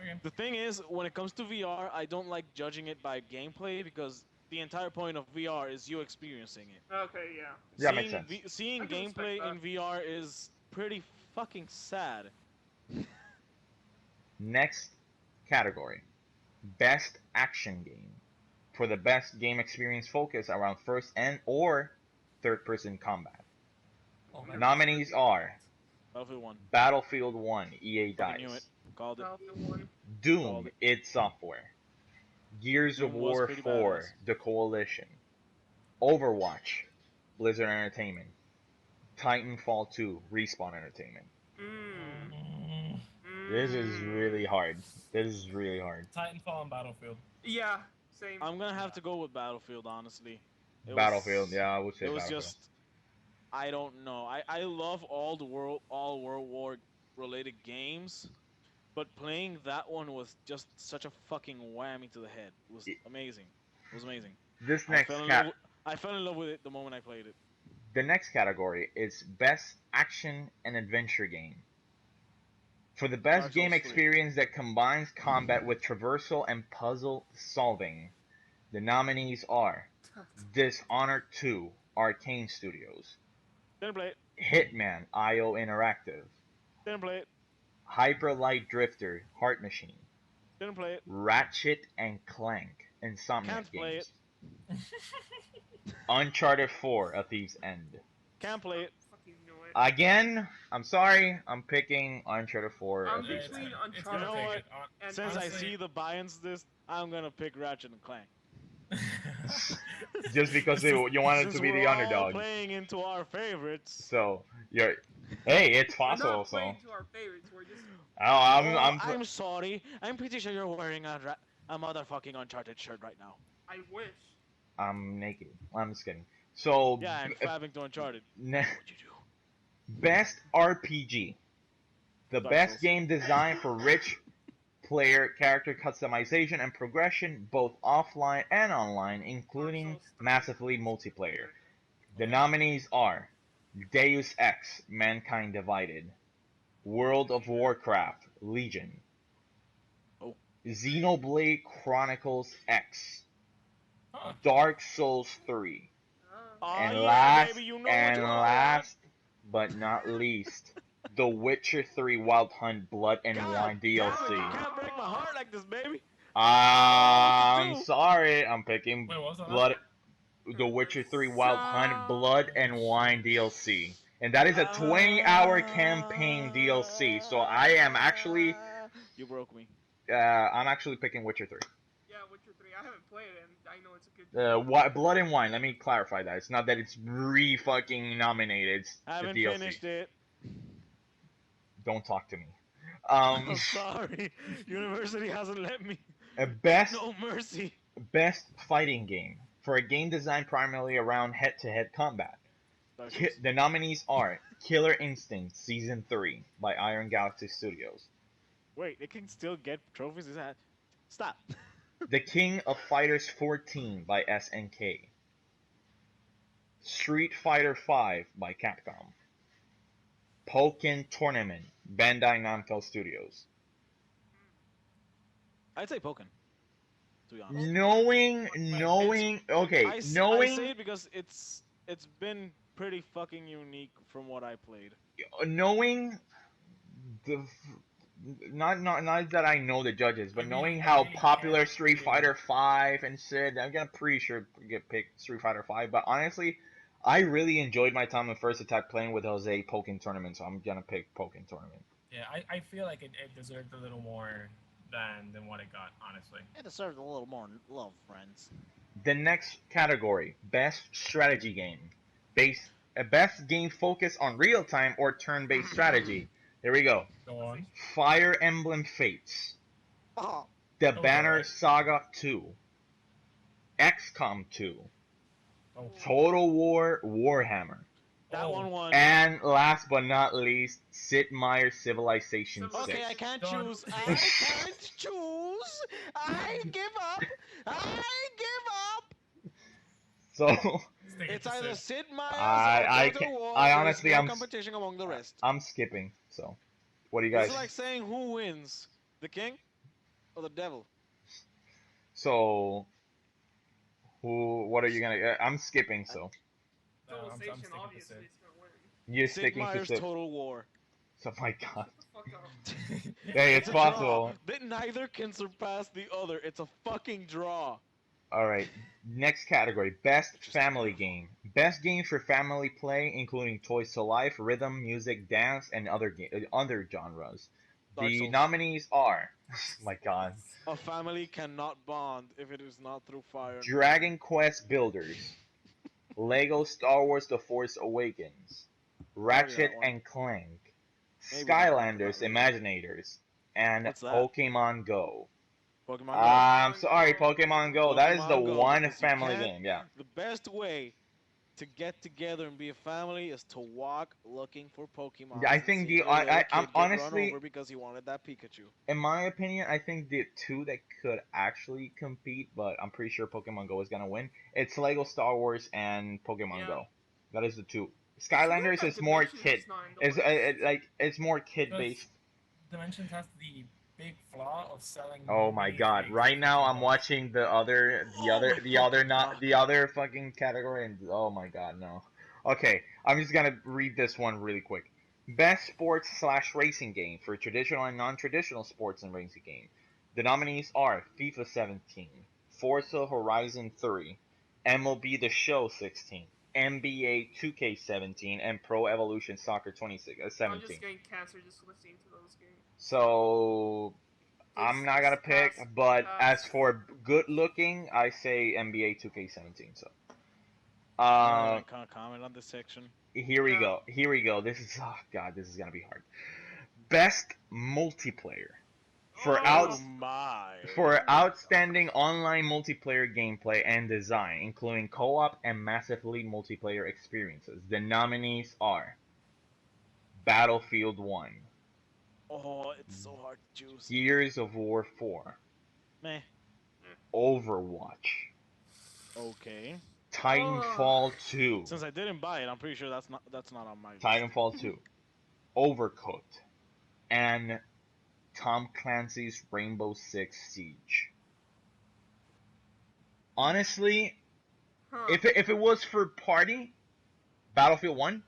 Okay. The thing is, when it comes to VR, I don't like judging it by gameplay because the entire point of VR is you experiencing it. Okay, yeah. Yeah, makes sense. Seeing I can respect gameplay that. in VR is pretty fucking sad. Next category, best action game. For the best game experience focused around first and or third person combat. Oh, man. Nominees are Battlefield 1. Battlefield 1, EA Fucking knew Dice, it. Called it. Battlefield 1. Doom, Called it. id Software, Gears of Doom was War pretty 4, badass. The Coalition, Overwatch, Blizzard Entertainment, Titanfall 2, Respawn Entertainment. Mm. This is really hard. This is really hard. Titanfall and Battlefield. Yeah, same. I'm gonna have to go with Battlefield, honestly. Battlefield, yeah, I would say It was Battlefield. just, I don't know. I love all World War related games, but playing that one was just such a fucking whammy to the head. It was amazing. It was amazing. This I next fell, in cat. love, I fell in love with it the moment I played it. The next category is Best Action and Adventure Game. For the best Dark game Souls 3. experience that combines combat with traversal and puzzle solving, the nominees are Dishonored 2, Arcane Studios, Didn't play it. Hitman, IO Interactive. Didn't play it. Hyper Light Drifter, Heart Machine. Didn't play it. Ratchet and Clank, Insomniac Can't play Games. Uncharted 4, A Thief's End. Can't play it. Fucking knew it. Again, I'm sorry, I'm picking Uncharted 4, A I'm Thief's between End. It's Uncharted gonna You know take what? it. and Since I honestly- see the buy-ins this, I'm gonna pick Ratchet and Clank. Just because This is- you wanted Since to be we're the all underdog. playing into our favorites. So, you're... Hey, it's we're possible, not so... playing to our favorites. We're just Oh, I'm sorry. I'm pretty sure you're wearing a motherfucking Uncharted shirt right now. I wish. I'm naked. I'm just kidding. So, Yeah, I'm fabbing to Uncharted. ne- What'd you do? best RPG. The Dark best Souls. game designed for rich player character customization and progression, both offline and online, including Dark Souls 3. massively multiplayer. The nominees are Deus Ex: Mankind Divided, World of Warcraft: Legion, Oh. Xenoblade Chronicles X, Huh. Dark Souls 3, Oh, and yeah, last baby, you know and what you last but not least, The Witcher 3 Wild Hunt Blood and God Wine damn it, you DLC. can't break my heart like this, baby. I'm do? sorry, I'm picking Wait, what was that? Blood, The Witcher 3 Wild Hunt Blood and Wine DLC. And that is a 20-hour campaign DLC, so I am actually, You broke me. I'm actually picking Witcher 3. Yeah, Witcher 3. I haven't played it, and I know it's a good. Blood and Wine, let me clarify that. It's not that it's re-fucking nominated, it's I haven't the DLC. finished it. Don't talk to me. I'm sorry. University hasn't let me. Best No mercy. Best fighting game for a game designed primarily around head-to-head combat. Dark Souls. The nominees are Killer Instinct Season 3 by Iron Galaxy Studios, Wait, they can still get trophies? Is that? Stop. The King of Fighters 14 by SNK, Street Fighter 5 by Capcom, Pokken Tournament Bandai Namco Studios. I'd say Pokken. To be honest. Knowing, okay, I say knowing, it because it's been pretty fucking unique from what I played. knowing the not that I know the judges, but I knowing really- I how really popular can't Street do- Fighter 5 and shit, I'm gonna pretty sure get picked Street Fighter 5. But honestly, I really enjoyed my time in First Attack playing with Jose Pokken Tournament, so I'm gonna pick Pokken Tournament. Yeah, I feel like it deserved a little more than what it got, honestly. It deserved a little more love, friends. The next category, Best Strategy Game. Best game focused on real-time or turn-based strategy. Here we go. Go on. Fire Emblem Fates, Oh, The Oh, Banner alright. Saga 2, XCOM 2, Oh, Total War Warhammer, that Oh. one won. and last but not least, Sid Meier's Civilization 6. Okay, I can't Done. choose. I can't choose. I give up. I give up. So, stick it It's to either Sid. Sid Meier's I or Total can't- War. I There's honestly, no I'm- competition among the rest. I'm skipping. So, what do you It's guys? like saying who wins, the king or the devil. So, what are you gonna? I'm skipping. So, No, I'm Civilization, sticking to obviously, Sid. is gonna win. you're Sid sticking to Meier's Sid. Total War. Oh my god. Shut the fuck up. Hey, it's a draw. possible. That neither can surpass the other. It's a fucking draw. All right. Next category: Best Family Game. Best games for family play, including Toys to Life, rhythm, music, dance, and other genres. Dark The Souls. nominees are. Oh my god. A family cannot bond if it is not through fire. Dragon Quest Builders, Lego Star Wars: The Force Awakens, Ratchet one. and Clank, Maybe that one, Skylanders but not Imaginators, and What's that? Pokemon Go. Pokemon Go. I'm sorry, Pokemon Go. That is the Pokemon Go, one because you family can't- game. Yeah. The best way to get together and be a family is to walk looking for Pokemon. Yeah, I think I'm honestly, over because he wanted that Pikachu. in my opinion, I think the two that could actually compete, but I'm pretty sure Pokemon Go is gonna win. It's Lego Star Wars and Pokemon Yeah. Go. That is the two. It's weird Skylanders that is more Dimensions kid. is not in the It's list. like it's more kid based. Dimensions has the big flaw of selling. Oh my many god! things Right now I'm for- watching the other Oh my not God. the other fucking category, and oh my god, no. Okay, I'm just gonna read this one really quick. Best sports slash racing game for traditional and non-traditional sports and racing game. The nominees are FIFA 17, Forza Horizon 3, MLB The Show 16, NBA 2K17, and Pro Evolution Soccer 26, I'm 17. just getting cancer just listening to those games. So I'm not gonna pick, pass, but pass. as for good looking, I say NBA 2K17. So, I'm not uh, even gonna comment on this section. here we Yeah. go. Here we go. This is, oh god, this is gonna be hard. Best multiplayer for Oh outs my! for outstanding online multiplayer gameplay and design, including co-op and massively multiplayer experiences. The nominees are Battlefield 1, Oh, it's so hard to choose. Gears of War 4, Meh. Overwatch, Okay. Titanfall 2, Since I didn't buy it, I'm pretty sure that's not on my list. Titanfall 2, Overcooked, and Tom Clancy's Rainbow Six Siege. Honestly, Huh. if it was for party, Battlefield 1,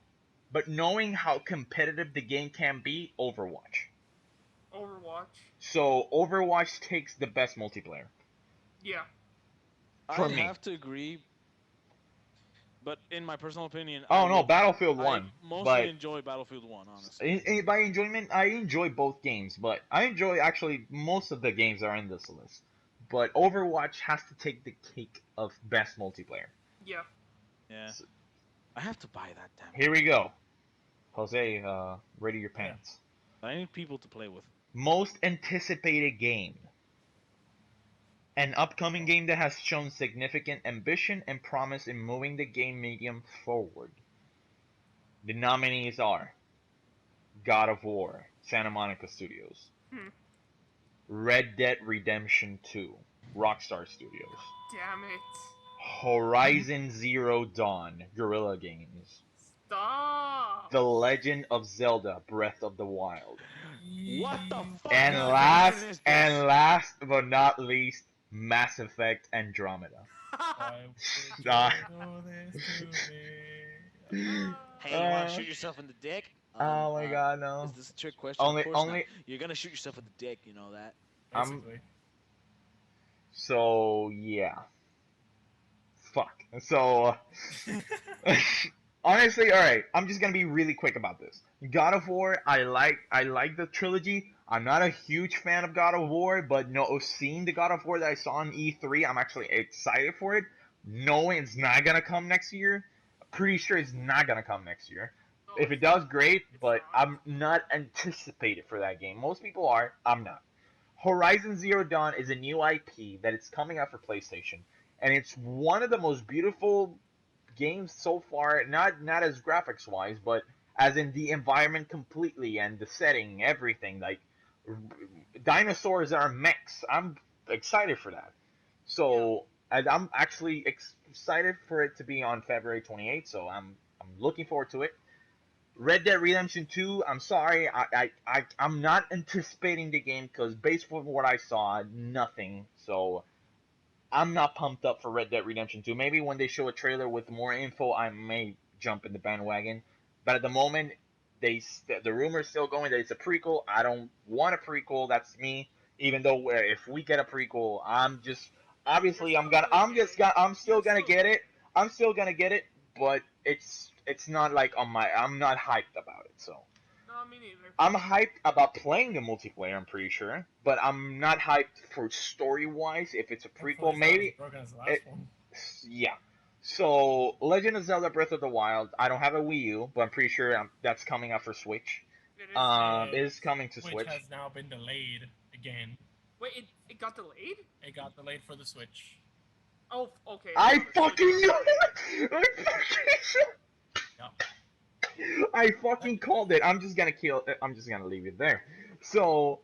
but knowing how competitive the game can be, Overwatch. Overwatch. So Overwatch takes the best multiplayer. Yeah. For I'd me. have to agree, but in my personal opinion, Oh no, Battlefield I 1. mostly But enjoy Battlefield 1, honestly. by enjoyment, I enjoy both games, but I enjoy actually most of the games are in this list. But Overwatch has to take the cake of best multiplayer. Yeah. Yeah. I have to buy that damn. Here we go. Jose, ready your Yeah. pants. I need people to play with. Most anticipated game. An upcoming game that has shown significant ambition and promise in moving the game medium forward. The nominees are God of War, Santa Monica Studios, Hmm. Red Dead Redemption 2, Rockstar Studios, Damn it. Horizon Zero Dawn, Guerrilla Games, Stop. The Legend of Zelda, Breath of the Wild, What the fuck? and kind of last question is and this? last but not least, Mass Effect Andromeda. Why would Stop. you do this to me? Hey, you wanna shoot yourself in the dick? Oh my god, no. Is this a trick question? Only- Of course only- not. You're gonna shoot yourself in the dick, you know that. I'm- Basically. So yeah. Fuck. So honestly, all right. I'm just gonna be really quick about this. God of War, I like the trilogy. I'm not a huge fan of God of War, but no, seeing the God of War that I saw on E3, I'm actually excited for it. Knowing it's not gonna come next year, pretty sure it's not gonna come next year. Oh, If it does, great, it's but not. I'm not anticipated for that game. Most people are. I'm not. Horizon Zero Dawn is a new IP that is coming out for PlayStation, and it's one of the most beautiful games so far. Not as graphics wise, but as in the environment completely and the setting, everything. Like dinosaurs are mechs. I'm excited for that. So and I'm actually excited for it to be on February 28th. So I'm looking forward to it. Red Dead Redemption 2, I'm sorry, I'm not anticipating the game because based on what I saw, nothing. So I'm not pumped up for Red Dead Redemption 2. Maybe when they show a trailer with more info, I may jump in the bandwagon. But at the moment, the rumor's still going that it's a prequel. I don't want a prequel. That's me. Even though if we get a prequel, I'm just obviously I'm still gonna get it. I'm still gonna get it, but it's not like I'm not hyped about it. So No, me neither. I'm hyped about playing the multiplayer. I'm pretty sure, but I'm not hyped for story wise. If it's a Hopefully prequel, it's not as maybe broken as the last it- one. yeah. So Legend of Zelda: Breath of the Wild. I don't have a Wii U, but I'm pretty sure that's coming out for Switch. It is. It is coming to Which Switch. has now been delayed again. Wait, it got delayed? It got delayed for the Switch. Oh, okay. I another fucking Switch. knew it. I fucking called it. I'm just gonna leave it there. So,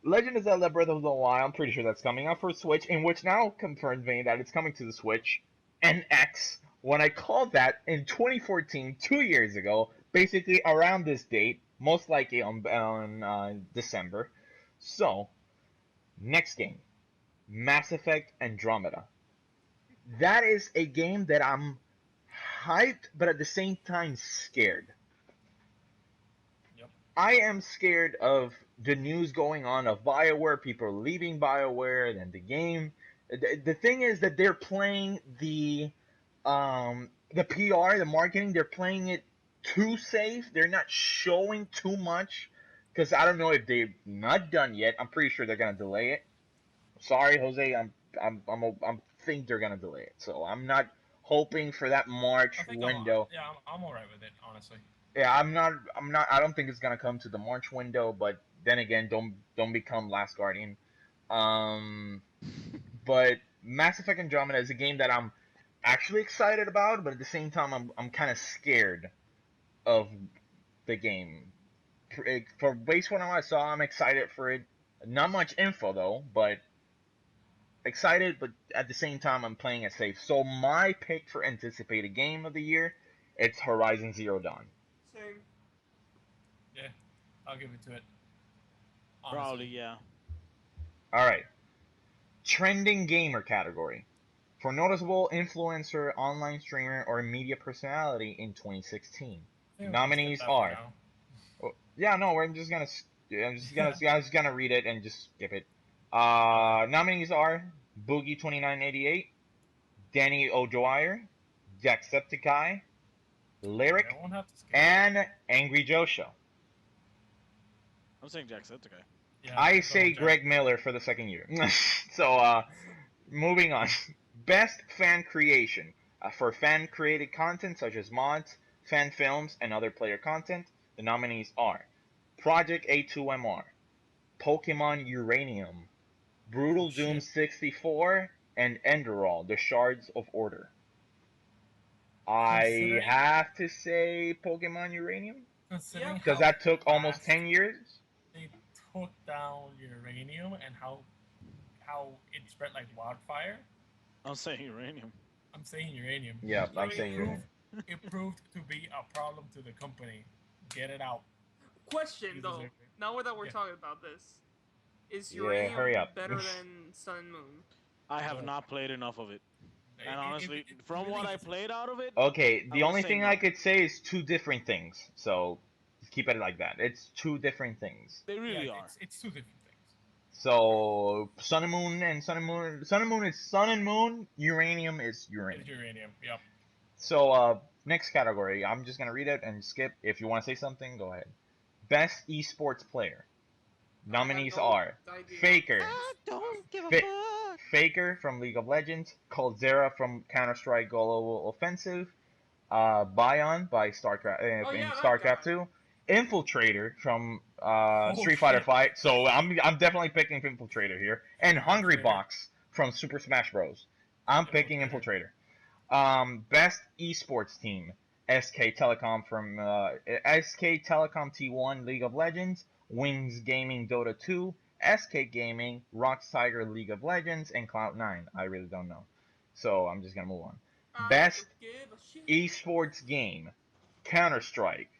Legend of Zelda: Breath of the Wild. I'm pretty sure that's coming out for Switch, in which now confirmed me that it's coming to the Switch and X. When I called that in 2014, 2 years ago, basically around this date, most likely on December. So, next game, Mass Effect Andromeda. That is a game that I'm hyped, but at the same time scared. Yep. I am scared of the news going on of BioWare, people leaving BioWare, and the game. The thing is that they're playing the PR, the marketing. They're playing it too safe. They're not showing too much because I don't know if they're not done yet. I'm pretty sure they're gonna delay it. Sorry, Jose. I'm think they're gonna delay it. So I'm not hoping for that I March think window. I'm alright with it, honestly. Yeah, I'm not. I don't think it's gonna come to the March window, but then again, don't become Last Guardian. Um, but Mass Effect Andromeda is a game that I'm actually excited about, but at the same time, I'm kind of scared of the game. For based on what I saw, I'm excited for it. Not much info though, but excited. But at the same time, I'm playing it safe. So my pick for anticipated game of the year, it's Horizon Zero Dawn. Same. Yeah, I'll give it to it. Honestly. Probably, yeah. All right. Trending gamer category. For noticeable influencer, online streamer, or media personality in 2016. I think we can skip Nominees that for are. now. Yeah, no, I'm just gonna. I'm just gonna read it and just skip it. Nominees are Boogie 2988, Danny O'Dwyer, Jacksepticeye, Lyric, I won't have to skip it. and Angry Joe Show. I'm saying Jacksepticeye. Yeah, I go say with Jack. Greg Miller for the second year. So, moving on. Best fan creation. For fan created content such as mods, fan films, and other player content, the nominees are Project A2MR, Pokemon Uranium, Brutal Oh, Doom shit. 64, and Enderall, The Shards of Order. I Considering- have to say Pokemon Uranium Considering because how that took almost fast 10 years. they took down uranium and how it spread like wildfire. I'm saying uranium. I'm saying uranium. Yeah, I'm Uranium. saying Uranium. It proved to be a problem to the company. Get it out. Question You though. deserve it. Now that we're Yeah. talking about this, is Yeah, uranium hurry up. better than Sun and Moon? I have No. not played enough of it. And honestly, it from really what I is- played out of it, Okay, the I would only say thing no. I could say is two different things. So just keep it like that. It's two different things. they really yeah, are. it's two different things. So Sun and Moon and Sun and Moon. Sun and Moon is Sun and Moon. Uranium is It's uranium. uranium. Yep. So next category. I'm just gonna read it and skip. If you want to say something, go ahead. Best esports player. Nominees no are idea. Faker. don't give Fa- Faker from League of Legends, Coldzera from Counter Strike Global Offensive, Bion by StarCraft Oh, in yeah, that StarCraft guy. 2, Infiltrator from Oh, Street Fighter shit. 5. So I'm definitely picking Infiltrator here, and Hungry Infiltrator. Box from Super Smash Bros. I'm picking Infiltrator. Infiltrator. Best esports team. SK Telecom from SK Telecom T1 League of Legends, Wings Gaming Dota 2, SK Gaming, Rocks Tiger League of Legends, and Cloud9. I really don't know. So I'm just gonna move on. I Best don't give a shit. esports game. Counter Strike,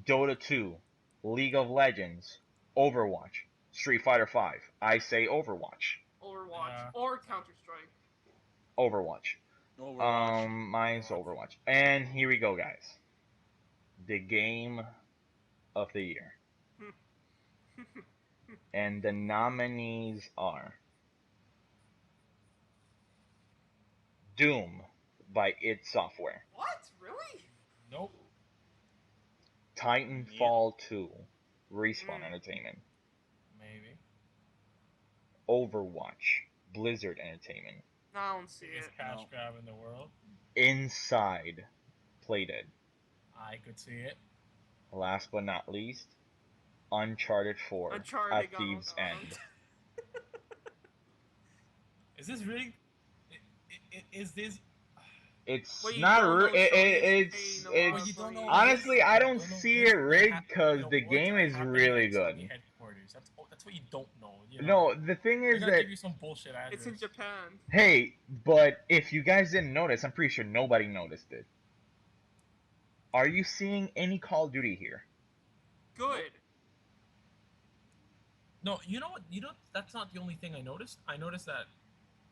Dota 2, League of Legends, Overwatch, Street Fighter 5. I say Overwatch. Overwatch Yeah. or Counter Strike. Overwatch. Overwatch. Mine's Overwatch. And here we go, guys. The game of the year. And the nominees are Doom by id Software, What? Really? Nope. Titanfall 2, Respawn Mm. Entertainment, Maybe. Overwatch, Blizzard Entertainment, I don't see Biggest it. cash No. grab in the world. Inside, Playdead. I could see it. Last but not least, Uncharted 4, Uncharted A got Thief's on. End. Is this really? Is this? It's What you not. don't know, It's. Sony's paying a lot Well, of you don't know. money. Honestly, this, I you don't know see this, it rigged ha- because know the what's game is happening really at good. Sony headquarters. That's what you don't know. You No, the thing They're is gonna that give you some bullshit address. It's in Japan. hey, but if you guys didn't notice, I'm pretty sure nobody noticed it. Are you seeing any Call of Duty here? Good. No, you know what? You know that's not the only thing I noticed. I noticed that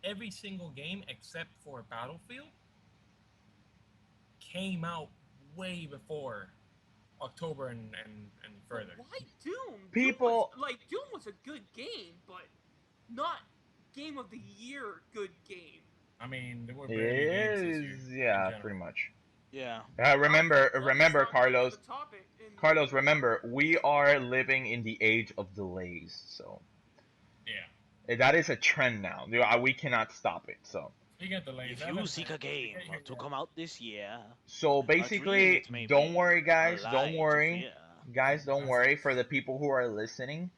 every single game except for Battlefield came out way before October and further. Why Doom? People- Doom was a good game, but not game of the year good game. I mean, there were It barely games this year. is, in yeah, general. pretty much. Yeah. Remember, Let's remember, not get into Carlos. the topic in- Carlos, remember, we are living in the age of delays, so Yeah. that is a trend now. We cannot stop it. So, Speaking of delays, If I you haven't- seek a game I can't to hear come out this year, so a dream basically, it may don't be, worry, a guys. lie Don't to worry, fear. guys. Don't That's- worry. For the people who are listening,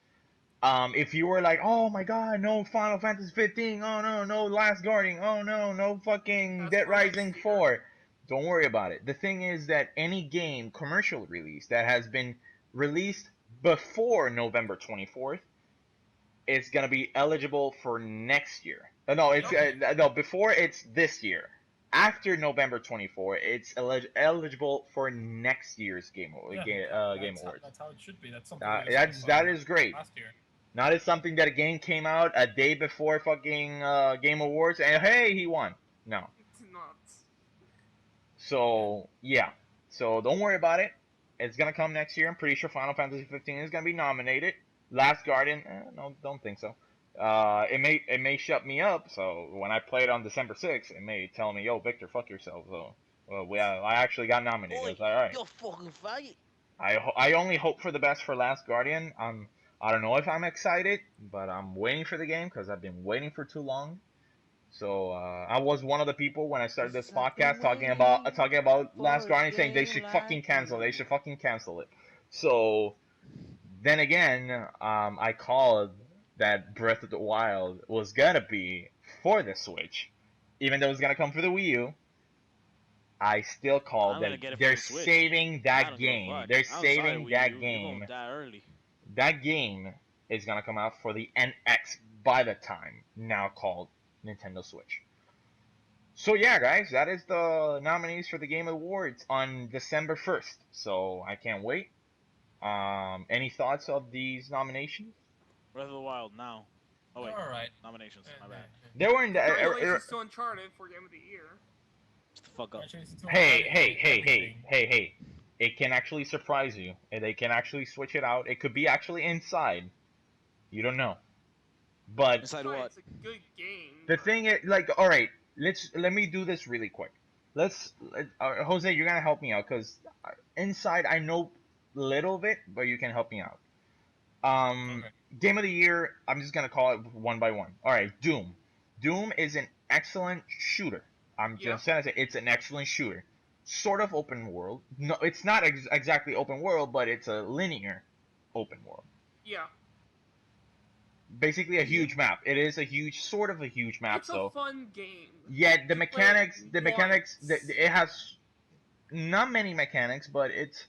if you were like, oh my god, no Final Fantasy 15, oh no, no Last Guardian, oh no, no fucking That's Dead for next Rising year. 4, don't worry about it. The thing is that any game commercial release that has been released before November 24th is gonna be eligible for next year. No, it's no, before it's this year. After November 24th, it's eligible for next year's Game that's Awards. That's how it should be. That's something. That is great. Last year. Not as something that a game came out a day before fucking Game Awards and hey, he won. No. It's nuts. So yeah. So don't worry about it. It's gonna come next year. I'm pretty sure Final Fantasy 15 is gonna be nominated. Last Guardian, no, don't think so. It may shut me up. So when I play it on December 6th, it may tell me, "Yo, Victor, fuck yourself." So, I actually got nominated. I was like, all right. You're fucking faggot. I only hope for the best for Last Guardian. I don't know if I'm excited, but I'm waiting for the game because I've been waiting for too long. So I was one of the people when I started this podcast talking about Last Guardian, saying they should fucking cancel. They should fucking cancel it. So then again, I called that Breath of the Wild was gonna be for the Switch, even though it's gonna come for the Wii U. I still called I'm that gonna get it for they're the Switch. saving I that don't give a game. fuck. They're I'm sorry, saving Wii that U, You're game. gonna die early. That game is gonna come out for the NX by the time now called Nintendo Switch. So yeah, guys, that is the nominees for the Game Awards on December 1st. So I can't wait. Any thoughts of these nominations? Breath of the Wild now. Oh wait, All right. nominations. My bad. They weren't. Congratulations to Uncharted for Game of the Year. Shut the fuck up. Hey. It can actually surprise you. And they can actually switch it out. It could be actually inside. You don't know. But Inside what? It's a good game. the thing is, like, all right, let me do this really quick. Jose, you're gonna help me out because inside I know little bit, but you can help me out. Okay. Game of the year. I'm just gonna call it one by one. All right, Doom. Doom is an excellent shooter. I'm just gonna say it's an excellent shooter. Sort of open world. No, it's not exactly open world, but it's a linear open world. Yeah. Basically, a huge map. It is a sort of a huge map. It's So a fun game. yeah, the You play it mechanics. once. It has not many mechanics, but it's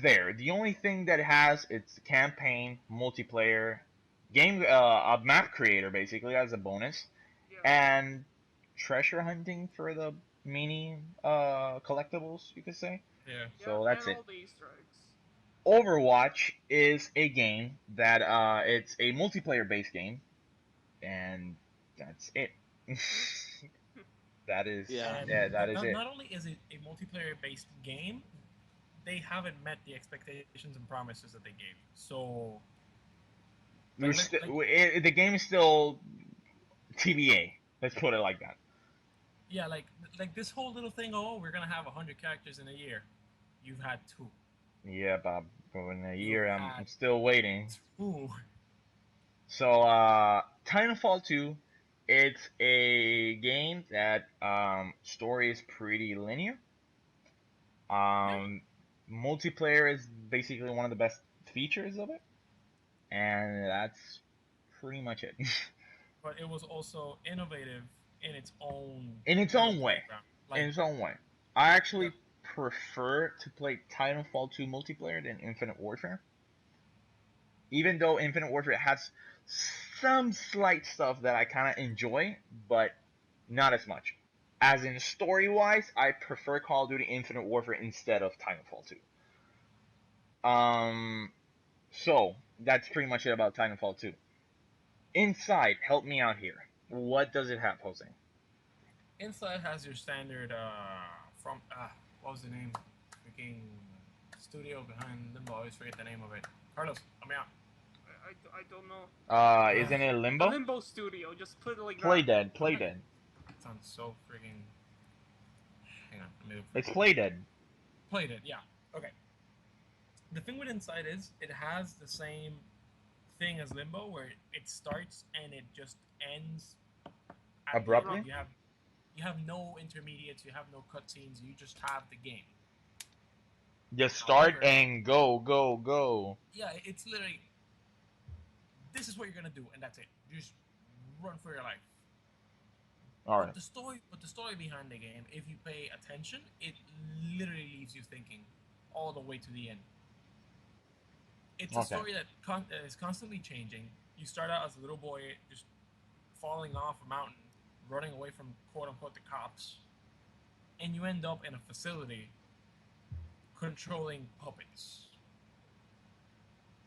there. The only thing that it has it's campaign, multiplayer, game, a map creator basically as a bonus, Yeah. and treasure hunting for the mini collectibles, you could say. Yeah. So that's and it. all the Easter eggs. Overwatch is a game that it's a multiplayer based game, and that's it. That is Yeah. that is it. Not only is it a multiplayer-based game, they haven't met the expectations and promises that they gave. So The game is still TBA. Let's put it like that. yeah, like this whole little thing. Oh, we're gonna have 100 characters in a year. You've had 2. Yeah, Bob. For in a year, I'm had- still waiting. 2. So, Titanfall 2, it's a game that story is pretty linear. Multiplayer is basically one of the best features of it, and that's pretty much it. But it was also innovative in its own In its own way. Like, In its own way. I actually prefer to play Titanfall 2 multiplayer than Infinite Warfare. Even though Infinite Warfare has some slight stuff that I kind of enjoy, but not as much. As in story-wise, I prefer Call of Duty Infinite Warfare instead of Titanfall 2. So that's pretty much it about Titanfall 2. Inside, help me out here. What does it have, Jose? Inside has your standard from what was the name? Freaking studio behind Limbo. I always forget the name of it. Carlos, help me out. I don't know. Isn't it The Limbo? Limbo Studio, just put it like Play that. Dead. Play Okay. Dead. It sounds so freaking. Hang on, let me look for It's Play Dead. Played it, yeah. Okay. The thing with Inside is it has the same thing as Limbo, where it starts and it just ends at Abruptly? the end. You have no intermediates, you have no cutscenes, you just have the game. Just start However, and go, go, go. yeah, it's literally this is what you're gonna do, and that's it. You just run for your life. Alright. But the story behind the game, if you pay attention, it literally leaves you thinking all the way to the end. It's a Okay. story that is constantly changing. You start out as a little boy, just falling off a mountain, running away from quote unquote the cops, and you end up in a facility controlling puppets.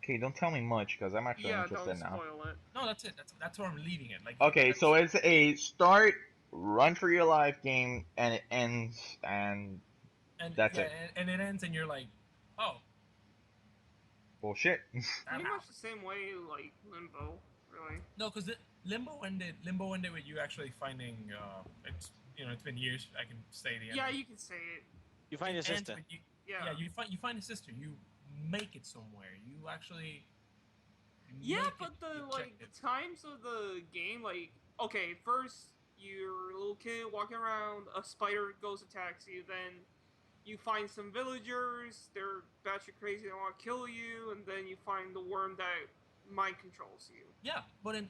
Okay, don't tell me much because I'm actually Yeah, interested don't now. spoil it. No, that's it. That's where I'm leaving it. Like Okay, so it's a start, run for your life game, and it ends, and and that's yeah, it. and it ends, and you're like, oh, bullshit. that Pretty much happened. the same way like Limbo, really. No, because Limbo ended. Limbo ended with you actually finding. It's it's been years. I can say the end. Yeah, you can say it. You find your It ends sister. with you. Yeah. Yeah, you find a sister. You make it somewhere. You actually. Yeah, make but it the objective. times of the game, like, okay, first you're a little kid walking around, a spider goes attacks you, then you find some villagers, they're batshit crazy, they want to kill you, and then you find the worm that mind controls you. Yeah, but in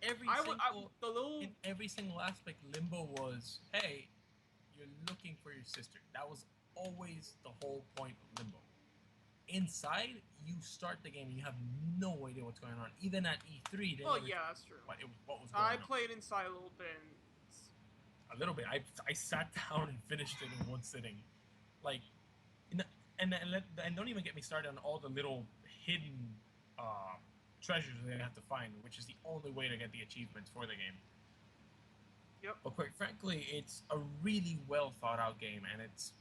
every The little in every single aspect, Limbo was, hey, you're looking for your sister. That was always the whole point of Limbo. Inside, you start the game and you have no idea what's going on. Even at E3, they well, never yeah, that's true. what was going I on. played inside a little bit. A little bit. I sat down and finished it in one sitting, like, and don't even get me started on all the little hidden uh, treasures they have to find, which is the only way to get the achievements for the game. Yep. But quite frankly, it's a really well thought out game, and it's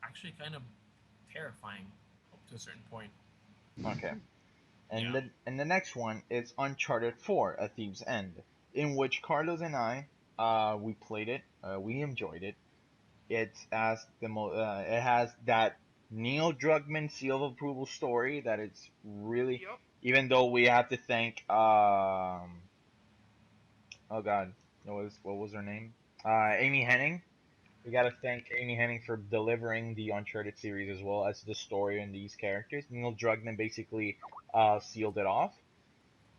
actually kind of terrifying up to a certain point. Okay. And Yeah. the next one is Uncharted 4: A Thief's End, in which Carlos and I we played it. We enjoyed it. It has that Neil Druckmann seal of approval story that it's really, Yep. even though we have to thank oh god, what was her name? Amy Hennig. We gotta thank Amy Hennig for delivering the Uncharted series as well as the story and these characters. Neil Druckmann basically sealed it off,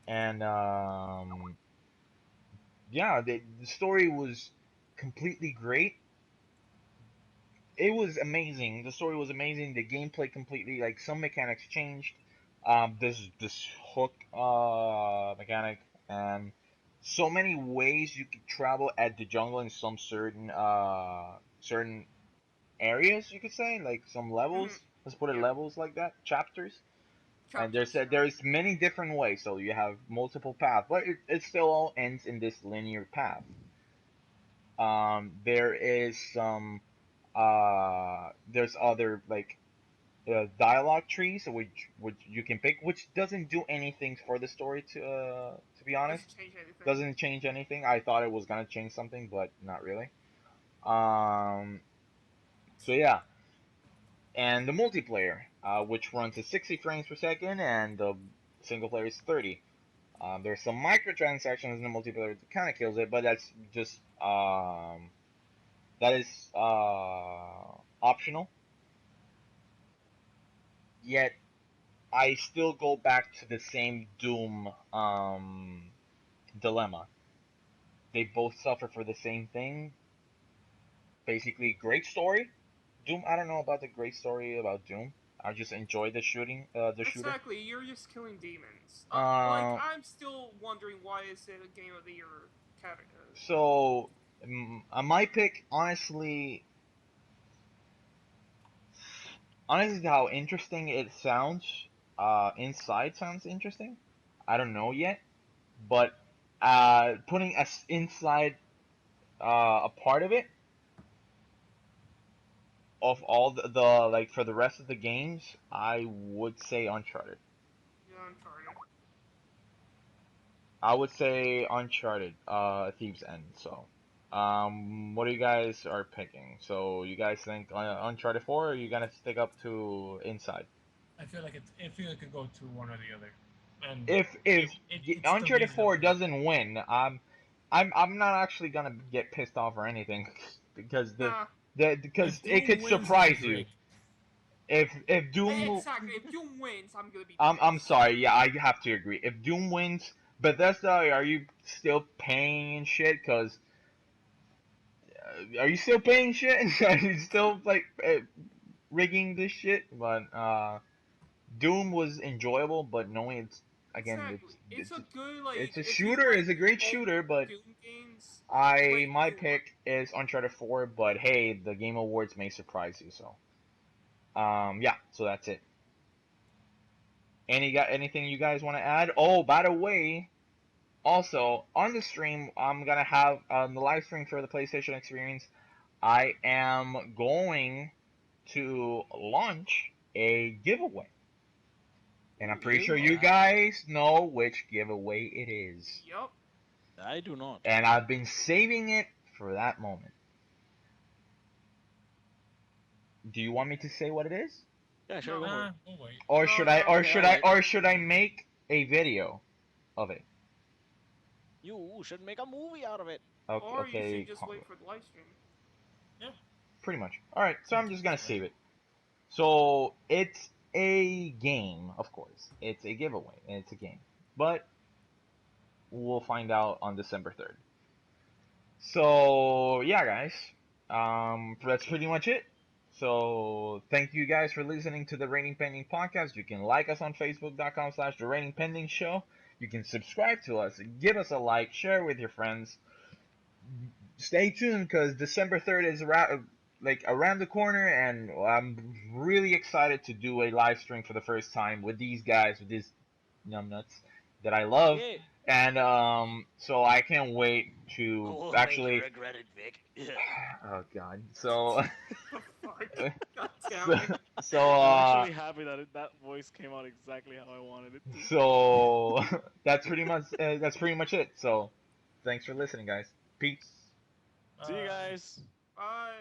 and yeah, the story was completely great. It was amazing. The story was amazing. The gameplay completely, like, some mechanics changed. This hook mechanic, and so many ways you could travel at the jungle in some certain areas, you could say, like some levels. Mhm. Let's put it Yep. levels like that, chapters. And Chapters. Yeah. there's many different ways, so you have multiple paths, but it still all ends in this linear path. There is some there's other, like, dialogue trees which you can pick, which doesn't do anything for the story, to be honest. Doesn't change anything. Doesn't change anything. I thought it was gonna change something, but not really. Um, so yeah, and the multiplayer, which runs at 60 frames per second, and the single player is 30. There's some microtransactions in the multiplayer that kind of kills it, but that's just that is optional. Yet I still go back to the same Doom dilemma. They both suffer for the same thing. Basically, great story. Doom. I don't know about the great story about Doom. I just enjoy the shooting, the shooter. Exactly. You're just killing demons. Like, Uh, I'm still wondering why is it a game of the year category. so my pick, honestly, how interesting it sounds. Inside sounds interesting. I don't know yet, but putting us inside a part of it, of all the like for the rest of the games, I would say Uncharted. Yeah, Uncharted. I would say Uncharted, Thieves End. So, what do you guys are picking? So, you guys think Uncharted 4, or are you gonna stick up to Inside? I feel it could go to one or the other, and If it's still Uncharted 4 reasonably. doesn't win, I'm not actually gonna get pissed off or anything because Nah. because If it Doom could wins, it'll be surprise you. great. If Doom Exactly. If Doom wins, I'm gonna be I'm pissed. sorry, yeah, I have to agree. If Doom wins, Bethesda, are you still paying and shit? Cause are you still paying shit? Are you still like rigging this shit? But Doom was enjoyable, but knowing it's again Exactly. It's a good it's like a if you shooter, like it's a great old shooter, but Doom games, I play my 4. pick is Uncharted 4. But hey, the Game Awards may surprise you, so yeah, so that's it. Anything you guys want to add? Oh, by the way, also on the stream, I'm gonna have on the live stream for the PlayStation Experience. I am going to launch a giveaway, and I'm pretty sure you guys know which giveaway it is. Yup. I do not. And I've been saving it for that moment. Do you want me to say what it is, Yeah, sure, No. go for it. We'll wait. or No, should I, no. or Okay, should I'll I, wait. or should I make a video of it? You should make a movie out of it. Okay, Or you should okay, just wait for the live stream. Yeah. pretty much. All right, so I'm just gonna save it. So it's a game, of course. It's a giveaway, and it's a game, but we'll find out on December 3rd. So yeah, guys, that's pretty much it. So thank you guys for listening to the Rating Pending podcast. You can like us on Facebook.com/The Rating Pending Show. You can subscribe to us, give us a like, share with your friends. Stay tuned because December 3rd is around the corner, and I'm really excited to do a live stream for the first time with these guys, with these numbnuts that I love, Yeah. and so I can't wait to We'll make you actually. regret it, Vic. Oh God, so The fuck? God damn so, it. so I'm actually happy that that voice came out exactly how I wanted it to. so that's pretty much it. So thanks for listening, guys. Peace. See you Bye. guys. Bye.